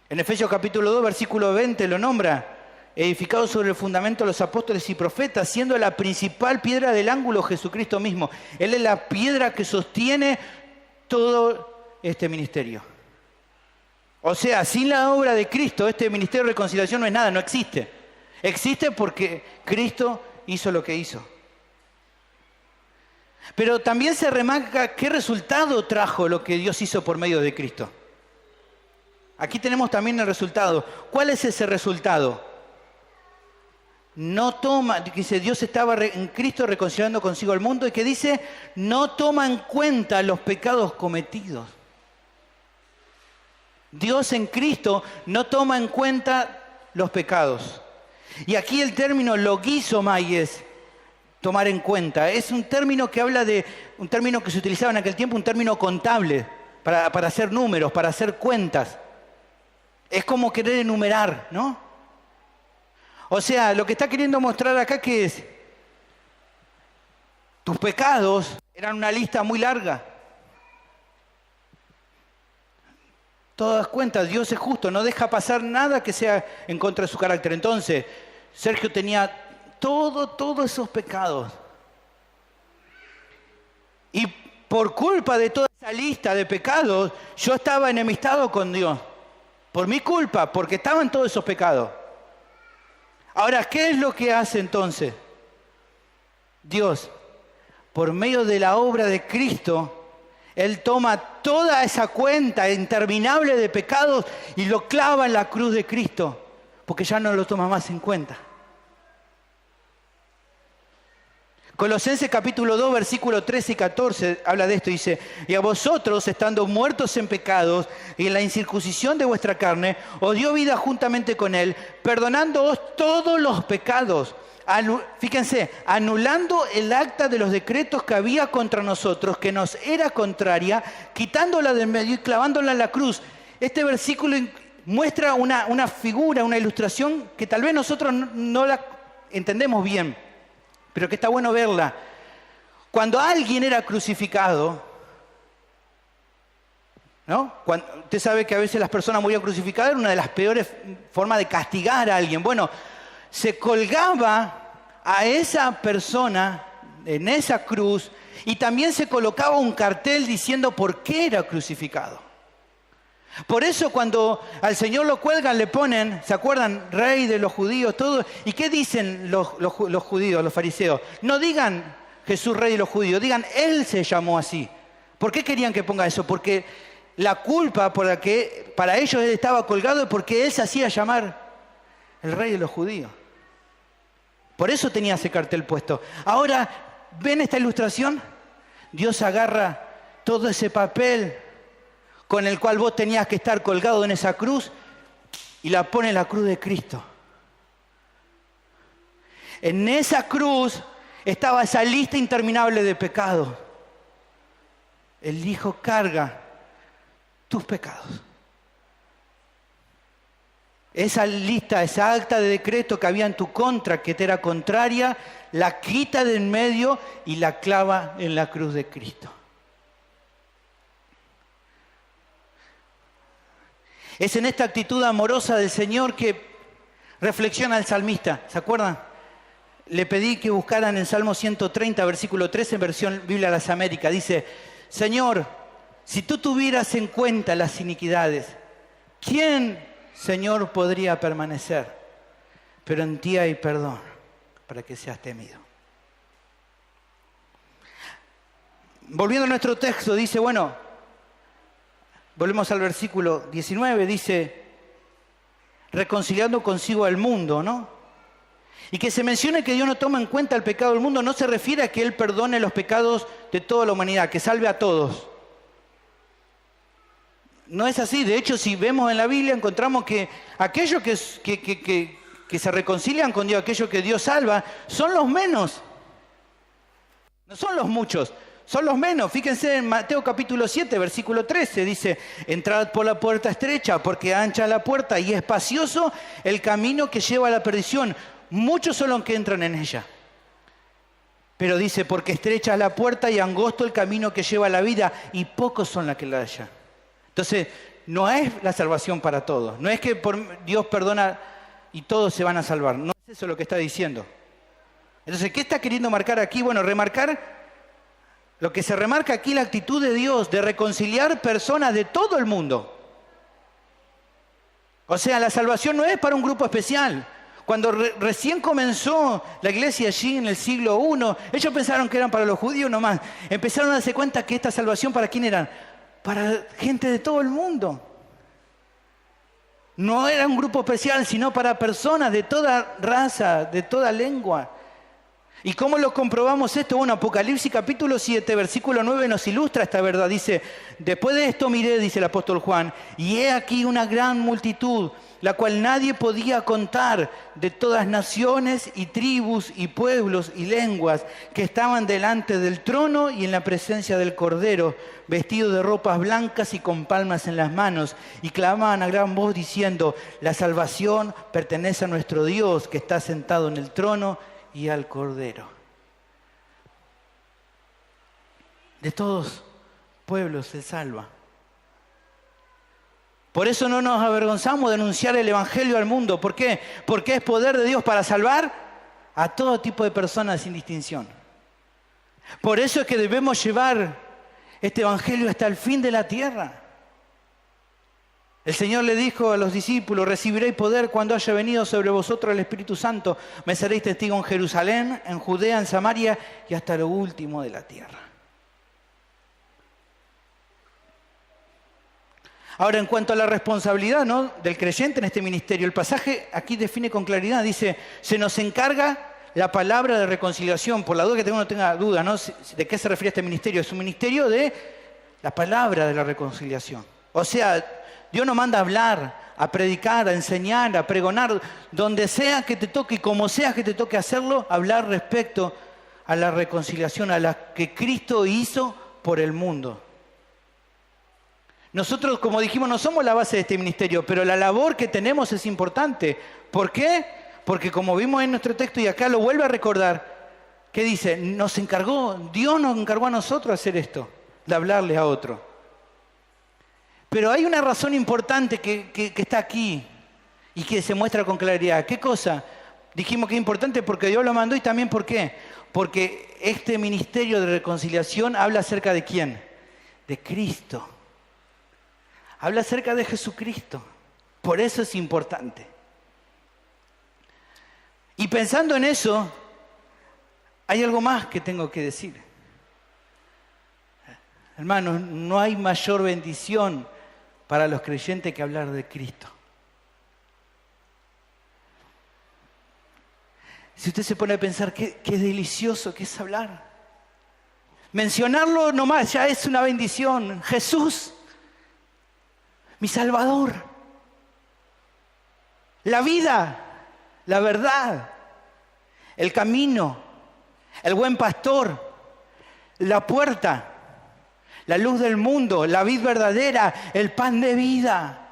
En Efesios capítulo 2, versículo 20 lo nombra: edificado sobre el fundamento de los apóstoles y profetas, siendo la principal piedra del ángulo Jesucristo mismo. Él es la piedra que sostiene todo este ministerio. O sea, sin la obra de Cristo, este ministerio de reconciliación no es nada, no existe. Existe porque Cristo hizo lo que hizo. Pero también se remarca qué resultado trajo lo que Dios hizo por medio de Cristo. Aquí tenemos también el resultado. ¿Cuál es ese resultado? Dice, Dios estaba en Cristo reconciliando consigo al mundo, y que dice, no toma en cuenta los pecados cometidos. Dios en Cristo no toma en cuenta los pecados. Y aquí el término logizomai es tomar en cuenta. Es un término que habla de, un término que se utilizaba en aquel tiempo, un término contable, para hacer números, para hacer cuentas. Es como querer enumerar, ¿no? O sea, lo que está queriendo mostrar acá, ¿qué es? Tus pecados eran una lista muy larga. Todas cuentas, Dios es justo, no deja pasar nada que sea en contra de su carácter. Entonces, Sergio tenía todos esos pecados. Y por culpa de toda esa lista de pecados, yo estaba enemistado con Dios. Por mi culpa, porque estaban todos esos pecados. Ahora, ¿qué es lo que hace entonces? Dios, por medio de la obra de Cristo, Él toma toda esa cuenta interminable de pecados y lo clava en la cruz de Cristo, porque ya no lo toma más en cuenta. Colosenses capítulo 2, versículos 13 y 14 habla de esto, dice: y a vosotros, estando muertos en pecados y en la incircuncisión de vuestra carne, os dio vida juntamente con Él, perdonándoos todos los pecados. Fíjense, anulando el acta de los decretos que había contra nosotros, que nos era contraria, quitándola del medio y clavándola en la cruz. Este versículo muestra una figura, una ilustración que tal vez nosotros no la entendemos bien, pero que está bueno verla. Cuando alguien era crucificado, ¿no? Usted sabe que a veces las personas morían crucificadas, era una de las peores formas de castigar a alguien. Bueno, se colgaba a esa persona en esa cruz y también se colocaba un cartel diciendo por qué era crucificado. Por eso cuando al Señor lo cuelgan le ponen, ¿se acuerdan? Rey de los judíos, todo. ¿Y qué dicen los judíos, los fariseos? No digan Jesús rey de los judíos, digan Él se llamó así. ¿Por qué querían que ponga eso? Porque la culpa por la que para ellos Él estaba colgado es porque Él se hacía llamar el rey de los judíos. Por eso tenía ese cartel puesto. Ahora, ¿ven esta ilustración? Dios agarra todo ese papel con el cual vos tenías que estar colgado en esa cruz y la pone en la cruz de Cristo. En esa cruz estaba esa lista interminable de pecados. El Hijo carga tus pecados. Esa lista, esa acta de decreto que había en tu contra, que te era contraria, la quita de en medio y la clava en la cruz de Cristo. Es en esta actitud amorosa del Señor que reflexiona el salmista. ¿Se acuerdan? Le pedí que buscaran en Salmo 130, versículo 13, en versión Biblia de las Américas. Dice: Señor, si tú tuvieras en cuenta las iniquidades, ¿quién, Señor, podría permanecer? Pero en ti hay perdón para que seas temido. volviendo a nuestro texto, dice, bueno, volvemos al versículo 19, dice, reconciliando consigo al mundo, ¿no? Y que se mencione que Dios no toma en cuenta el pecado del mundo, no se refiere a que Él perdone los pecados de toda la humanidad, que salve a todos. No es así. De hecho, si vemos en la Biblia, encontramos que aquellos que se reconcilian con Dios, aquellos que Dios salva, son los menos. No son los muchos, son los menos. Fíjense en Mateo capítulo 7, versículo 13, dice, entrad por la puerta estrecha, porque ancha la puerta y espacioso el camino que lleva a la perdición. Muchos son los que entran en ella. Pero dice, porque estrecha es la puerta y angosto el camino que lleva a la vida, y pocos son los que la hallan. Entonces, no es la salvación para todos. No es que Dios perdona y todos se van a salvar. No es eso lo que está diciendo. Entonces, ¿qué está queriendo marcar aquí? Bueno, lo que se remarca aquí, la actitud de Dios de reconciliar personas de todo el mundo. O sea, la salvación no es para un grupo especial. Cuando recién comenzó la iglesia allí en el siglo I, ellos pensaron que eran para los judíos nomás. Empezaron a darse cuenta que esta salvación, ¿para quién eran? Para gente de todo el mundo. No era un grupo especial, sino para personas de toda raza, de toda lengua. ¿Y cómo lo comprobamos esto? Bueno, Apocalipsis capítulo 7, versículo 9 nos ilustra esta verdad. Dice, después de esto miré, dice el apóstol Juan, y he aquí una gran multitud, la cual nadie podía contar, de todas naciones y tribus y pueblos y lenguas, que estaban delante del trono y en la presencia del Cordero, vestidos de ropas blancas y con palmas en las manos, y clamaban a gran voz diciendo, la salvación pertenece a nuestro Dios, que está sentado en el trono y al Cordero. De todos pueblos se salva. Por eso no nos avergonzamos de anunciar el Evangelio al mundo. ¿Por qué? Porque es poder de Dios para salvar a todo tipo de personas sin distinción. Por eso es que debemos llevar este Evangelio hasta el fin de la tierra. El Señor le dijo a los discípulos, recibiréis poder cuando haya venido sobre vosotros el Espíritu Santo. Me seréis testigo en Jerusalén, en Judea, en Samaria y hasta lo último de la tierra. Ahora, en cuanto a la responsabilidad, ¿no?, del creyente en este ministerio, el pasaje aquí define con claridad, dice, se nos encarga la palabra de reconciliación. Por la duda que uno tenga duda, ¿no?, de qué se refiere este ministerio. Es un ministerio de la palabra de la reconciliación. O sea, Dios nos manda a hablar, a predicar, a enseñar, a pregonar, donde sea que te toque y como sea que te toque hacerlo, hablar respecto a la reconciliación, a la que Cristo hizo por el mundo. Nosotros, como dijimos, no somos la base de este ministerio, pero la labor que tenemos es importante. ¿Por qué? Porque como vimos en nuestro texto y acá lo vuelve a recordar, ¿qué dice? Dios nos encargó a nosotros hacer esto, de hablarle a otro. Pero hay una razón importante que está aquí y que se muestra con claridad. ¿Qué cosa? Dijimos que es importante porque Dios lo mandó y también ¿por qué? Porque este ministerio de reconciliación habla acerca de ¿quién? De Cristo. Habla acerca de Jesucristo. Por eso es importante. Y pensando en eso, hay algo más que tengo que decir. Hermanos, no hay mayor bendición para los creyentes que hablar de Cristo. Si usted se pone a pensar qué delicioso que es hablar. Mencionarlo nomás ya es una bendición. Jesús, mi Salvador, la vida, la verdad, el camino, el buen pastor, la puerta, la luz del mundo, la vid verdadera, el pan de vida.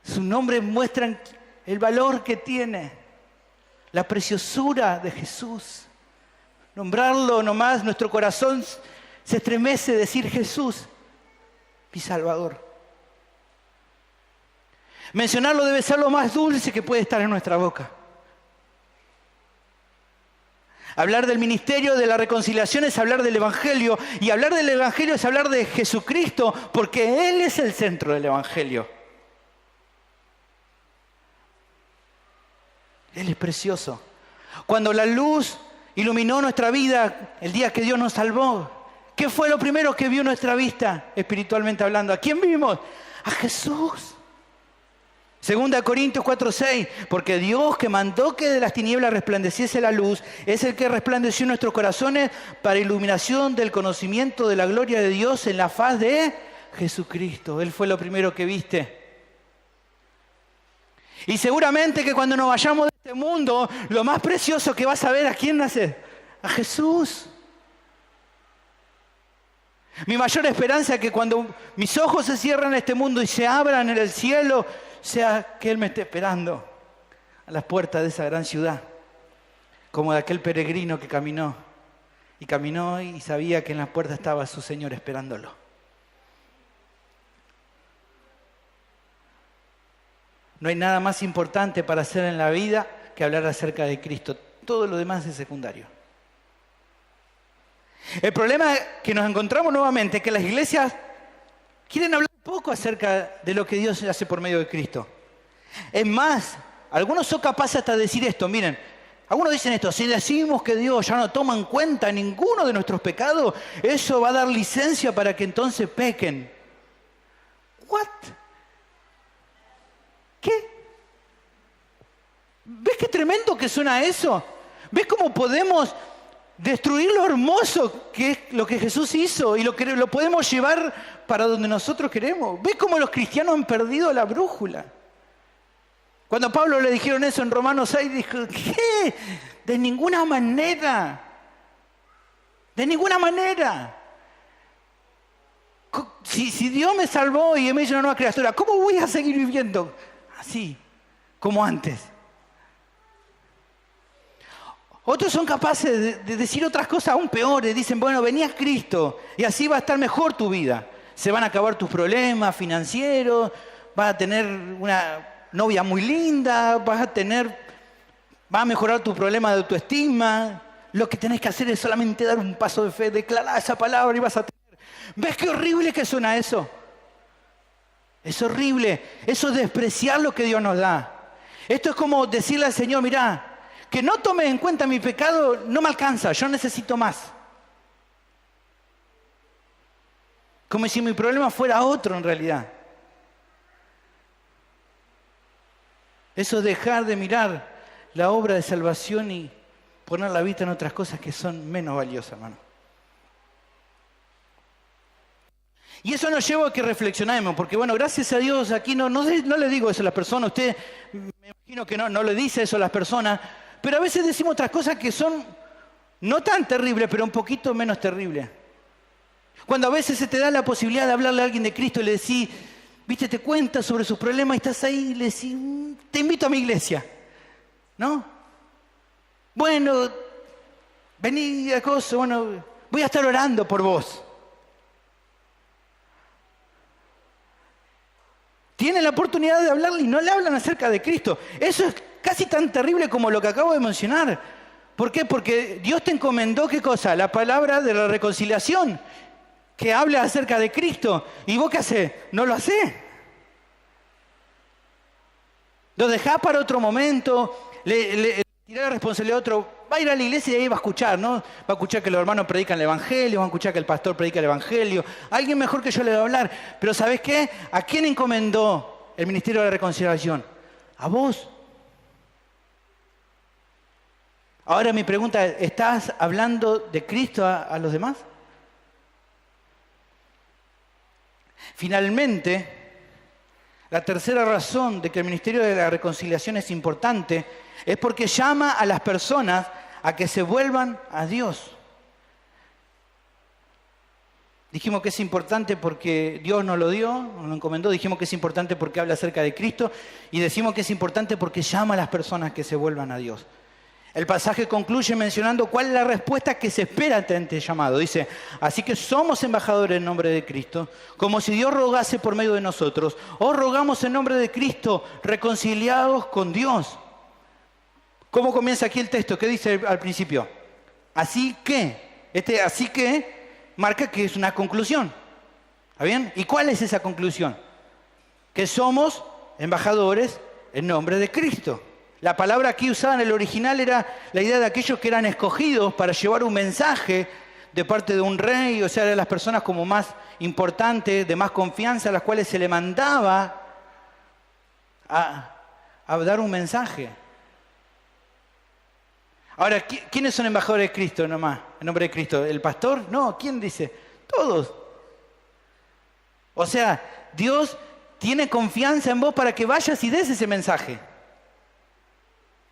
Sus nombres muestran el valor que tiene, la preciosura de Jesús. Nombrarlo nomás, nuestro corazón se estremece decir Jesús, mi Salvador. Mencionarlo debe ser lo más dulce que puede estar en nuestra boca. Hablar del ministerio de la reconciliación es hablar del Evangelio, y hablar del Evangelio es hablar de Jesucristo, porque Él es el centro del Evangelio. Él es precioso. Cuando la luz iluminó nuestra vida el día que Dios nos salvó, ¿Qué fue lo primero que vio nuestra vista, espiritualmente hablando? ¿A quién vimos? A Jesús. 2 Corintios 4:6, porque Dios que mandó que de las tinieblas resplandeciese la luz, es el que resplandeció en nuestros corazones para iluminación del conocimiento de la gloria de Dios en la faz de Jesucristo. Él fue lo primero que viste. Y seguramente que cuando nos vayamos de este mundo, lo más precioso que vas a ver, ¿a quién nace? A Jesús. Mi mayor esperanza es que cuando mis ojos se cierran en este mundo y se abran en el cielo, sea que Él me esté esperando a las puertas de esa gran ciudad, como de aquel peregrino que caminó y sabía que en las puertas estaba su Señor esperándolo. No hay nada más importante para hacer en la vida que hablar acerca de Cristo. Todo lo demás es secundario. El problema que nos encontramos nuevamente es que las iglesias quieren hablar poco acerca de lo que Dios hace por medio de Cristo. Es más, algunos son capaces hasta de decir esto, miren, algunos dicen esto, si decimos que Dios ya no toma en cuenta ninguno de nuestros pecados, eso va a dar licencia para que entonces pequen. ¿What? ¿Qué? ¿Ves qué tremendo que suena eso? ¿Ves cómo podemos destruir lo hermoso que es lo que Jesús hizo y lo podemos llevar para donde nosotros queremos? ¿Ves cómo los cristianos han perdido la brújula? Cuando a Pablo le dijeron eso en Romanos 6, dijo, ¿qué? De ninguna manera. De ninguna manera. Si Dios me salvó y me hizo una nueva criatura, ¿cómo voy a seguir viviendo así, como antes? Otros son capaces de decir otras cosas aún peores. Dicen, bueno, venía Cristo y así va a estar mejor tu vida. Se van a acabar tus problemas financieros, vas a tener una novia muy linda, va a mejorar tu problema de autoestima. Lo que tenés que hacer es solamente dar un paso de fe, declarar esa palabra y vas a tener. ¿Ves qué horrible que suena eso? Es horrible. Eso es despreciar lo que Dios nos da. Esto es como decirle al Señor, mirá, que no tome en cuenta mi pecado no me alcanza, yo necesito más. Como si mi problema fuera otro en realidad. Eso es dejar de mirar la obra de salvación y poner la vista en otras cosas que son menos valiosas, hermano. Y eso nos lleva a que reflexionemos, porque bueno, gracias a Dios, aquí no le digo eso a las personas, usted me imagino que no le dice eso a las personas, pero a veces decimos otras cosas que son no tan terribles, pero un poquito menos terribles. Cuando a veces se te da la posibilidad de hablarle a alguien de Cristo y le decís, viste, te cuentas sobre sus problemas y estás ahí y le decís, te invito a mi iglesia, ¿no? Bueno, vení a cosa, bueno, voy a estar orando por vos. Tienen la oportunidad de hablarle y no le hablan acerca de Cristo. Eso es casi tan terrible como lo que acabo de mencionar. ¿Por qué? Porque Dios te encomendó, ¿qué cosa? La palabra de la reconciliación, que habla acerca de Cristo. ¿Y vos qué hacés? No lo hacés. Lo dejás para otro momento, le tirás la responsabilidad a otro. Va a ir a la iglesia y ahí va a escuchar, ¿no? Va a escuchar que los hermanos predican el evangelio, va a escuchar que el pastor predica el evangelio. Alguien mejor que yo le va a hablar. Pero ¿sabés qué? ¿A quién encomendó el ministerio de la reconciliación? A vos. Ahora mi pregunta es, ¿estás hablando de Cristo a los demás? Finalmente, la tercera razón de que el ministerio de la reconciliación es importante es porque llama a las personas a que se vuelvan a Dios. Dijimos que es importante porque Dios nos lo dio, nos lo encomendó. Dijimos que es importante porque habla acerca de Cristo. Y decimos que es importante porque llama a las personas que se vuelvan a Dios. El pasaje concluye mencionando cuál es la respuesta que se espera ante el llamado. Dice, así que somos embajadores en nombre de Cristo, como si Dios rogase por medio de nosotros. Os rogamos en nombre de Cristo, reconciliados con Dios. ¿Cómo comienza aquí el texto? ¿Qué dice al principio? Así que, así que marca que es una conclusión. ¿Está bien? ¿Y cuál es esa conclusión? Que somos embajadores en nombre de Cristo. La palabra aquí usada en el original era la idea de aquellos que eran escogidos para llevar un mensaje de parte de un rey, o sea, de las personas como más importantes, de más confianza, a las cuales se le mandaba a dar un mensaje. Ahora, ¿quiénes son embajadores de Cristo nomás? En nombre de Cristo. ¿El pastor? No, ¿quién dice? Todos. O sea, Dios tiene confianza en vos para que vayas y des ese mensaje.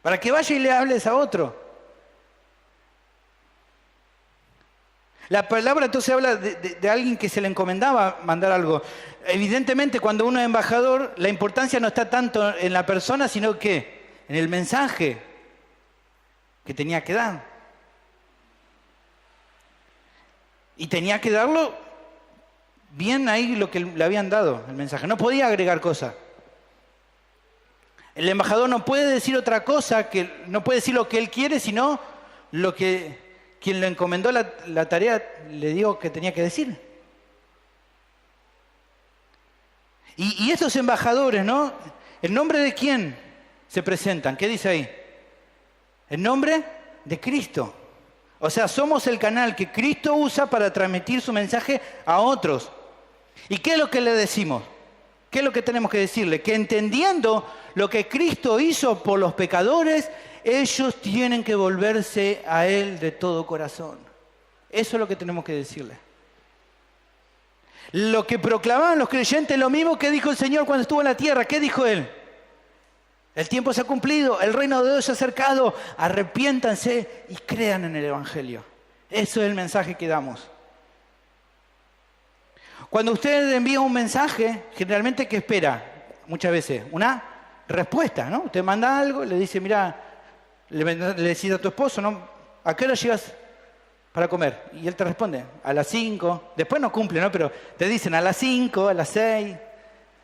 Para que vayas y le hables a otro. La palabra entonces habla de alguien que se le encomendaba mandar algo. Evidentemente, cuando uno es embajador, la importancia no está tanto en la persona, sino que en el mensaje que tenía que dar. Y tenía que darlo bien ahí lo que le habían dado, el mensaje. No podía agregar cosas. El embajador no puede decir otra cosa, no puede decir lo que él quiere, sino lo que quien le encomendó la tarea le dijo que tenía que decir. Y estos embajadores, ¿no? ¿En nombre de quién se presentan? ¿Qué dice ahí? En nombre de Cristo. O sea, somos el canal que Cristo usa para transmitir su mensaje a otros. ¿Y qué es lo que le decimos? ¿Qué es lo que tenemos que decirle? Que entendiendo lo que Cristo hizo por los pecadores, ellos tienen que volverse a Él de todo corazón. Eso es lo que tenemos que decirle. Lo que proclamaban los creyentes, lo mismo que dijo el Señor cuando estuvo en la tierra. ¿Qué dijo Él? El tiempo se ha cumplido, el reino de Dios se ha acercado, arrepiéntanse y crean en el Evangelio. Eso es el mensaje que damos. Cuando usted envía un mensaje, generalmente, ¿qué espera? Muchas veces, una respuesta, ¿no? Usted manda algo, le dice, mira, le decís a tu esposo, ¿no? ¿A qué hora llegas para comer? Y él te responde, a las 5. Después no cumple, ¿no? Pero te dicen a las 5, a las 6.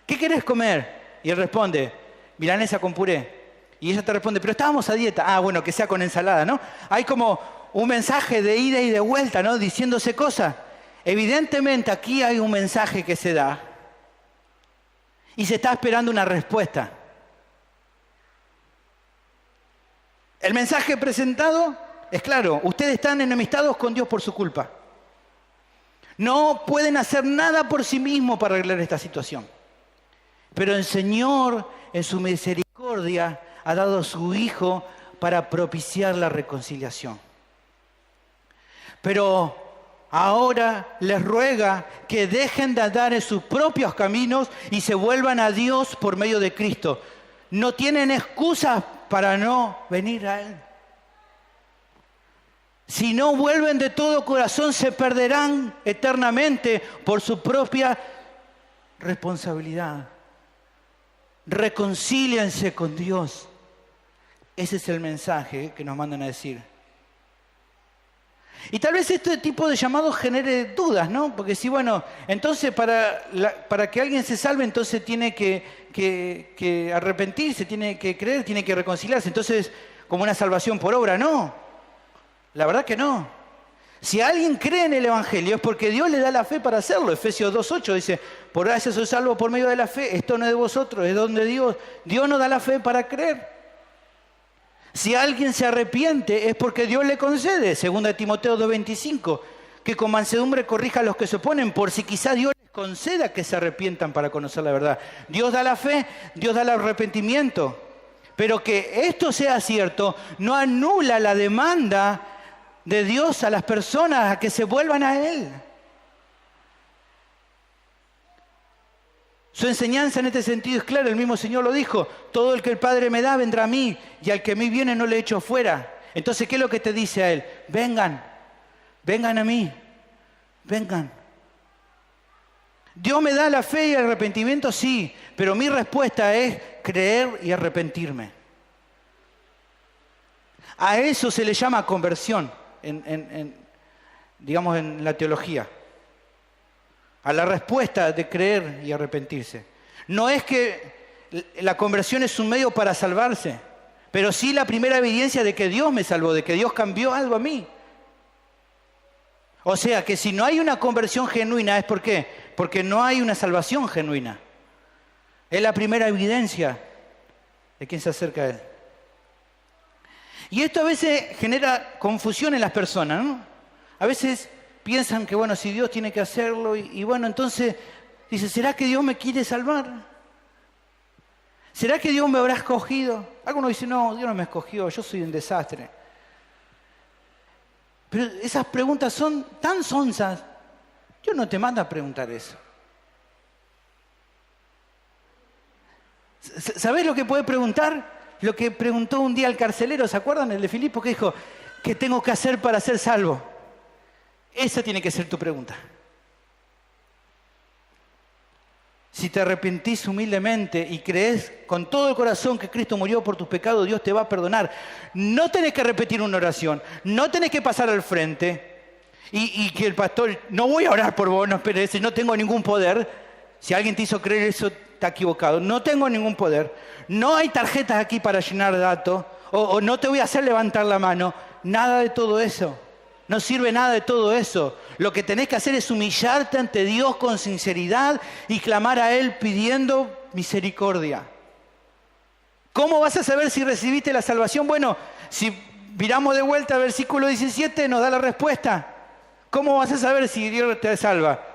¿Qué querés comer? Y él responde, milanesa con puré. Y ella te responde, pero estábamos a dieta. Ah, bueno, que sea con ensalada, ¿no? Hay como un mensaje de ida y de vuelta, ¿no? Diciéndose cosas. Evidentemente aquí hay un mensaje que se da y se está esperando una respuesta. El mensaje presentado es claro, ustedes están enemistados con Dios por su culpa. No pueden hacer nada por sí mismos para arreglar esta situación. Pero el Señor, en su misericordia, ha dado a su Hijo para propiciar la reconciliación. Pero ahora les ruega que dejen de andar en sus propios caminos y se vuelvan a Dios por medio de Cristo. No tienen excusas para no venir a Él. Si no vuelven de todo corazón, se perderán eternamente por su propia responsabilidad. Reconcíliense con Dios. Ese es el mensaje que nos mandan a decir. Y tal vez este tipo de llamados genere dudas, ¿no? Porque si, bueno, entonces para que alguien se salve, entonces tiene que arrepentirse, tiene que creer, tiene que reconciliarse. Entonces, como una salvación por obra, no. La verdad que no. Si alguien cree en el Evangelio es porque Dios le da la fe para hacerlo. Efesios 2:8 dice, por gracia soy salvo por medio de la fe. Esto no es de vosotros, es don de Dios. Dios nos da la fe para creer. Si alguien se arrepiente es porque Dios le concede, 2 Timoteo 2:25, que con mansedumbre corrija a los que se oponen, por si quizá Dios les conceda que se arrepientan para conocer la verdad. Dios da la fe, Dios da el arrepentimiento, pero que esto sea cierto no anula la demanda de Dios a las personas a que se vuelvan a Él. Su enseñanza en este sentido es clara, el mismo Señor lo dijo, todo el que el Padre me da vendrá a mí, y al que a mí viene no le echo fuera. Entonces, ¿qué es lo que te dice a Él? Vengan a mí, vengan. Dios me da la fe y el arrepentimiento, sí, pero mi respuesta es creer y arrepentirme. A eso se le llama conversión, digamos en la teología. A la respuesta de creer y arrepentirse. No es que la conversión es un medio para salvarse, pero sí la primera evidencia de que Dios me salvó, de que Dios cambió algo a mí. O sea, que si no hay una conversión genuina, ¿es por qué? Porque no hay una salvación genuina. Es la primera evidencia de quien se acerca a Él. Y esto a veces genera confusión en las personas, ¿no? A veces piensan que, bueno, si Dios tiene que hacerlo, y bueno, entonces dice, ¿será que Dios me quiere salvar? ¿Será que Dios me habrá escogido? Algunos dicen, no, Dios no me escogió, yo soy un desastre. Pero esas preguntas son tan sonzas. Dios no te manda a preguntar eso. ¿Sabés lo que puede preguntar? Lo que preguntó un día el carcelero, ¿se acuerdan? El de Filipo, que dijo, ¿qué tengo que hacer para ser salvo? Esa tiene que ser tu pregunta. Si te arrepentís humildemente y crees con todo el corazón que Cristo murió por tus pecados, Dios te va a perdonar. No tenés que repetir una oración, no tenés que pasar al frente y que el pastor, no voy a orar por vos, no esperes, no tengo ningún poder. Si alguien te hizo creer eso, está equivocado. No tengo ningún poder. No hay tarjetas aquí para llenar datos o no te voy a hacer levantar la mano. Nada de todo eso. No sirve nada de todo eso. Lo que tenés que hacer es humillarte ante Dios con sinceridad y clamar a Él pidiendo misericordia. ¿Cómo vas a saber si recibiste la salvación? Bueno, si miramos de vuelta al versículo 17 nos da la respuesta. ¿Cómo vas a saber si Dios te salva?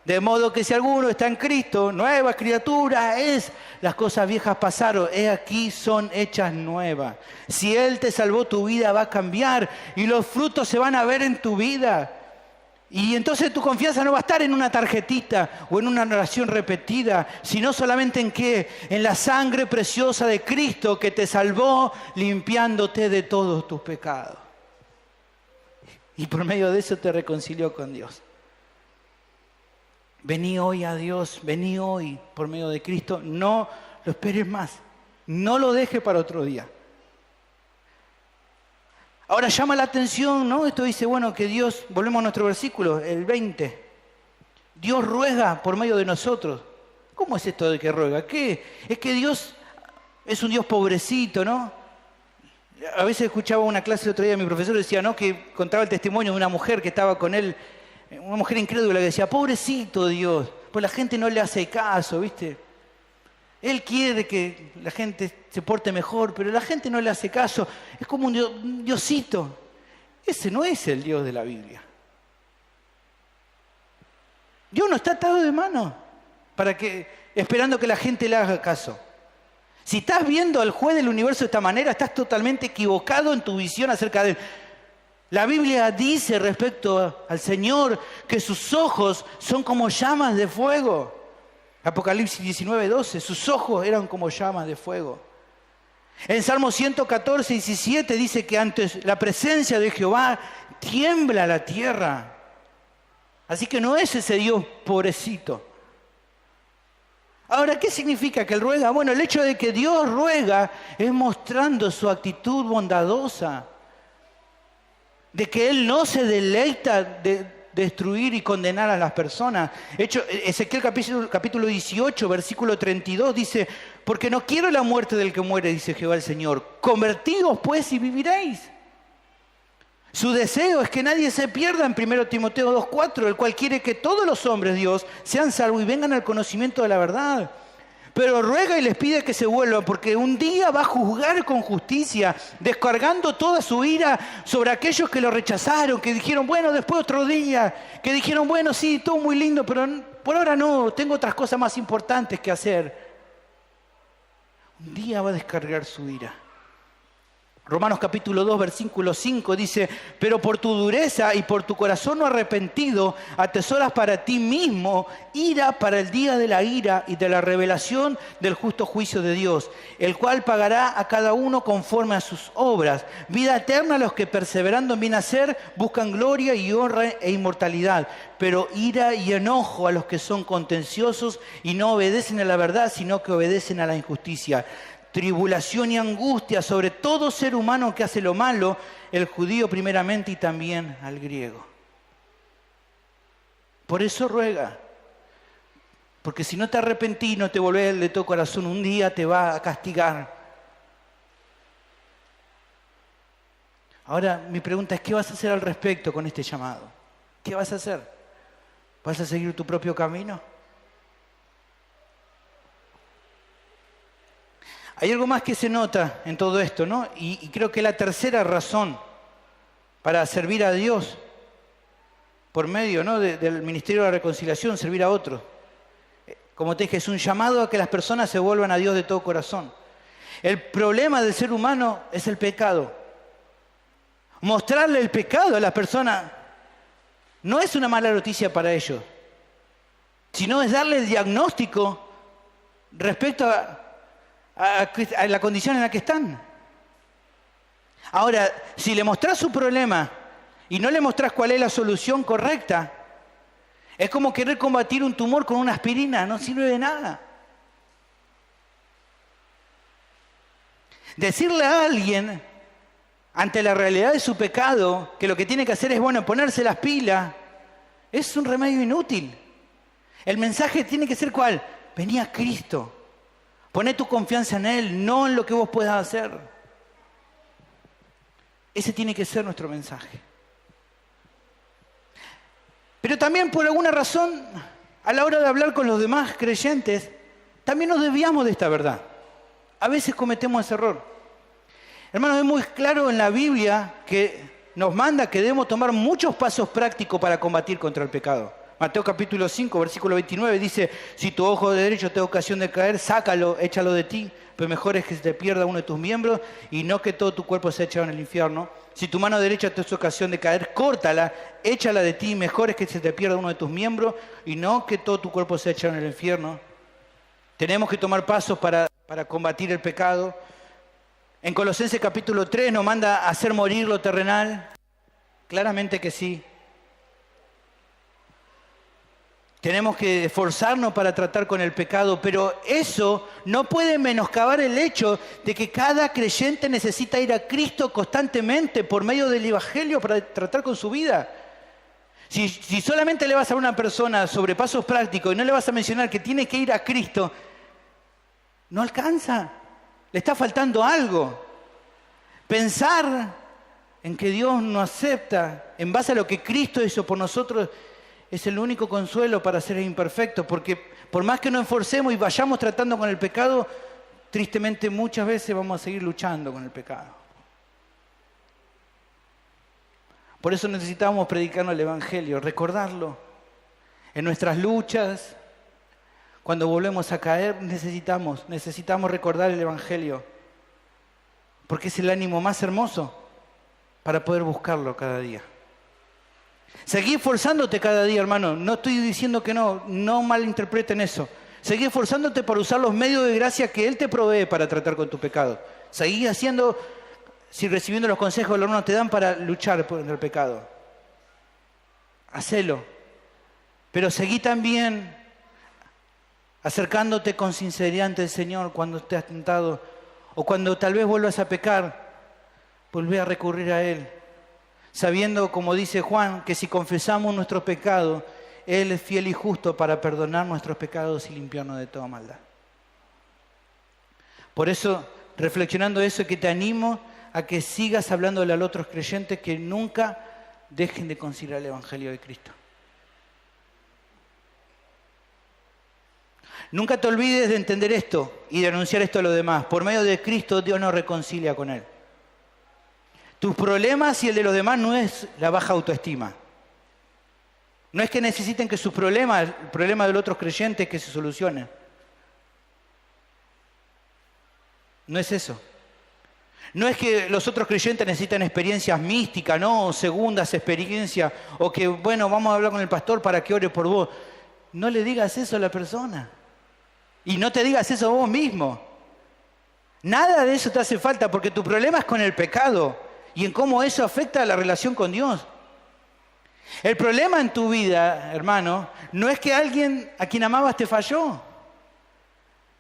De modo que si alguno está en Cristo, nueva criatura es. Las cosas viejas pasaron, he aquí son hechas nuevas. Si Él te salvó, tu vida va a cambiar y los frutos se van a ver en tu vida. Y entonces tu confianza no va a estar en una tarjetita o en una oración repetida, sino solamente en ¿qué? En la sangre preciosa de Cristo que te salvó limpiándote de todos tus pecados. Y por medio de eso te reconcilió con Dios. Vení hoy a Dios, vení hoy por medio de Cristo. No lo esperes más, no lo dejes para otro día. Ahora llama la atención, ¿no? Esto dice, bueno, que Dios, volvemos a nuestro versículo, el 20. Dios ruega por medio de nosotros. ¿Cómo es esto de que ruega? ¿Qué? Es que Dios es un Dios pobrecito, ¿no? A veces escuchaba una clase el otro día, mi profesor decía, ¿no? Que contaba el testimonio de una mujer que estaba con él, una mujer incrédula que decía, pobrecito Dios, pues la gente no le hace caso, ¿viste? Él quiere que la gente se porte mejor, pero la gente no le hace caso. Es como un diosito. Ese no es el Dios de la Biblia. Dios no está atado de mano esperando que la gente le haga caso. Si estás viendo al juez del universo de esta manera, estás totalmente equivocado en tu visión acerca de él. La Biblia dice respecto al Señor que sus ojos son como llamas de fuego. Apocalipsis 19:12, sus ojos eran como llamas de fuego. En Salmo 114:17 dice que ante la presencia de Jehová tiembla la tierra. Así que no es ese Dios pobrecito. Ahora, ¿qué significa que Él ruega? Bueno, el hecho de que Dios ruega es mostrando su actitud bondadosa. De que Él no se deleita de destruir y condenar a las personas. Ezequiel capítulo 18, versículo 32 dice, porque no quiero la muerte del que muere, dice Jehová el Señor. Convertidos pues y viviréis. Su deseo es que nadie se pierda en 1 Timoteo 2:4, el cual quiere que todos los hombres, Dios, sean salvos y vengan al conocimiento de la verdad. Pero ruega y les pide que se vuelvan, porque un día va a juzgar con justicia, descargando toda su ira sobre aquellos que lo rechazaron, que dijeron, bueno, después otro día, que dijeron, bueno, sí, todo muy lindo, pero por ahora no, tengo otras cosas más importantes que hacer. Un día va a descargar su ira. Romanos capítulo 2, versículo 5 dice, pero por tu dureza y por tu corazón no arrepentido, atesoras para ti mismo ira para el día de la ira y de la revelación del justo juicio de Dios, el cual pagará a cada uno conforme a sus obras. Vida eterna a los que perseverando en bien hacer buscan gloria y honra e inmortalidad, pero ira y enojo a los que son contenciosos y no obedecen a la verdad, sino que obedecen a la injusticia. Tribulación y angustia sobre todo ser humano que hace lo malo, el judío primeramente y también al griego. Por eso ruega, porque si no te arrepentís, no te volvés de todo corazón, un día te va a castigar. Ahora mi pregunta es, ¿qué vas a hacer al respecto con este llamado? ¿Qué vas a hacer? ¿Vas a seguir tu propio camino? Hay algo más que se nota en todo esto, ¿no? Y creo que la tercera razón para servir a Dios por medio, ¿no?, del Ministerio de la Reconciliación, servir a otros. Como te dije, es un llamado a que las personas se vuelvan a Dios de todo corazón. El problema del ser humano es el pecado. Mostrarle el pecado a las personas no es una mala noticia para ellos, sino es darle el diagnóstico respecto a la condición en la que están. Ahora, si le mostrás su problema y no le mostrás cuál es la solución correcta, es como querer combatir un tumor con una aspirina, no sirve de nada. Decirle a alguien, ante la realidad de su pecado, que lo que tiene que hacer es, bueno, ponerse las pilas, es un remedio inútil. El mensaje tiene que ser ¿cuál? Vení a Cristo. Poné tu confianza en Él, no en lo que vos puedas hacer. Ese tiene que ser nuestro mensaje. Pero también por alguna razón, a la hora de hablar con los demás creyentes, también nos desviamos de esta verdad. A veces cometemos ese error. Hermanos, es muy claro en la Biblia que nos manda que debemos tomar muchos pasos prácticos para combatir contra el pecado. Mateo capítulo 5, versículo 29 dice, si tu ojo derecho te da ocasión de caer, sácalo, échalo de ti, pues mejor es que se te pierda uno de tus miembros y no que todo tu cuerpo sea echado en el infierno. Si tu mano derecha te da ocasión de caer, córtala, échala de ti, mejor es que se te pierda uno de tus miembros y no que todo tu cuerpo sea echado en el infierno. Tenemos que tomar pasos para combatir el pecado. En Colosenses capítulo 3 nos manda a hacer morir lo terrenal. Claramente que sí. Tenemos que esforzarnos para tratar con el pecado, pero eso no puede menoscabar el hecho de que cada creyente necesita ir a Cristo constantemente por medio del Evangelio para tratar con su vida. Si solamente le vas a hablar a una persona sobre pasos prácticos y no le vas a mencionar que tiene que ir a Cristo, no alcanza, le está faltando algo. Pensar en que Dios nos acepta en base a lo que Cristo hizo por nosotros es el único consuelo para seres imperfectos, porque por más que nos esforcemos y vayamos tratando con el pecado, tristemente muchas veces vamos a seguir luchando con el pecado. Por eso necesitamos predicarnos el Evangelio, recordarlo. En nuestras luchas, cuando volvemos a caer, necesitamos recordar el Evangelio, porque es el ánimo más hermoso para poder buscarlo cada día. Seguí esforzándote cada día, hermano. No estoy diciendo que no malinterpreten eso. Seguí esforzándote para usar los medios de gracia que Él te provee para tratar con tu pecado. Seguí haciendo, si recibiendo los consejos que los hermanos te dan para luchar contra el pecado. Hacelo. Pero seguí también acercándote con sinceridad ante el Señor cuando estés tentado o cuando tal vez vuelvas a pecar, volvé a recurrir a Él. Sabiendo, como dice Juan, que si confesamos nuestros pecados, Él es fiel y justo para perdonar nuestros pecados y limpiarnos de toda maldad. Por eso, reflexionando eso, que te animo a que sigas hablándole a los otros creyentes que nunca dejen de considerar el Evangelio de Cristo. Nunca te olvides de entender esto y de anunciar esto a los demás. Por medio de Cristo, Dios nos reconcilia con Él. Tus problemas y el de los demás no es la baja autoestima. No es que necesiten que sus problemas, el problema de los otros creyentes, que se solucionen. No es eso. No es que los otros creyentes necesitan experiencias místicas, ¿no? O segundas experiencias, o que, bueno, vamos a hablar con el pastor para que ore por vos. No le digas eso a la persona. Y no te digas eso a vos mismo. Nada de eso te hace falta, porque tu problema es con el pecado y en cómo eso afecta a la relación con Dios. El problema en tu vida, hermano, no es que alguien a quien amabas te falló.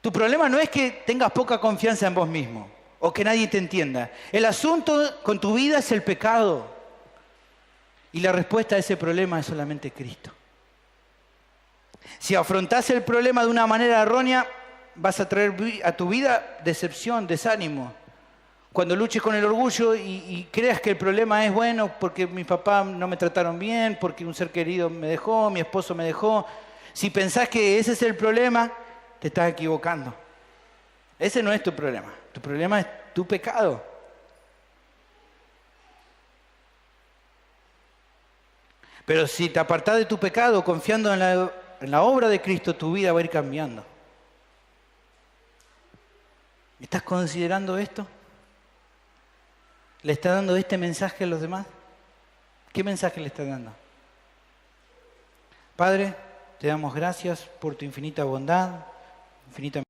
Tu problema no es que tengas poca confianza en vos mismo o que nadie te entienda. El asunto con tu vida es el pecado. Y la respuesta a ese problema es solamente Cristo. Si afrontás el problema de una manera errónea, vas a traer a tu vida decepción, desánimo. Cuando luches con el orgullo y creas que el problema es, bueno, porque mis papás no me trataron bien, porque un ser querido me dejó, mi esposo me dejó. Si pensás que ese es el problema, te estás equivocando. Ese no es tu problema. Tu problema es tu pecado. Pero si te apartás de tu pecado, confiando en la obra de Cristo, tu vida va a ir cambiando. ¿Estás considerando esto? ¿Le estás dando este mensaje a los demás? ¿Qué mensaje le estás dando? Padre, te damos gracias por tu infinita bondad, infinita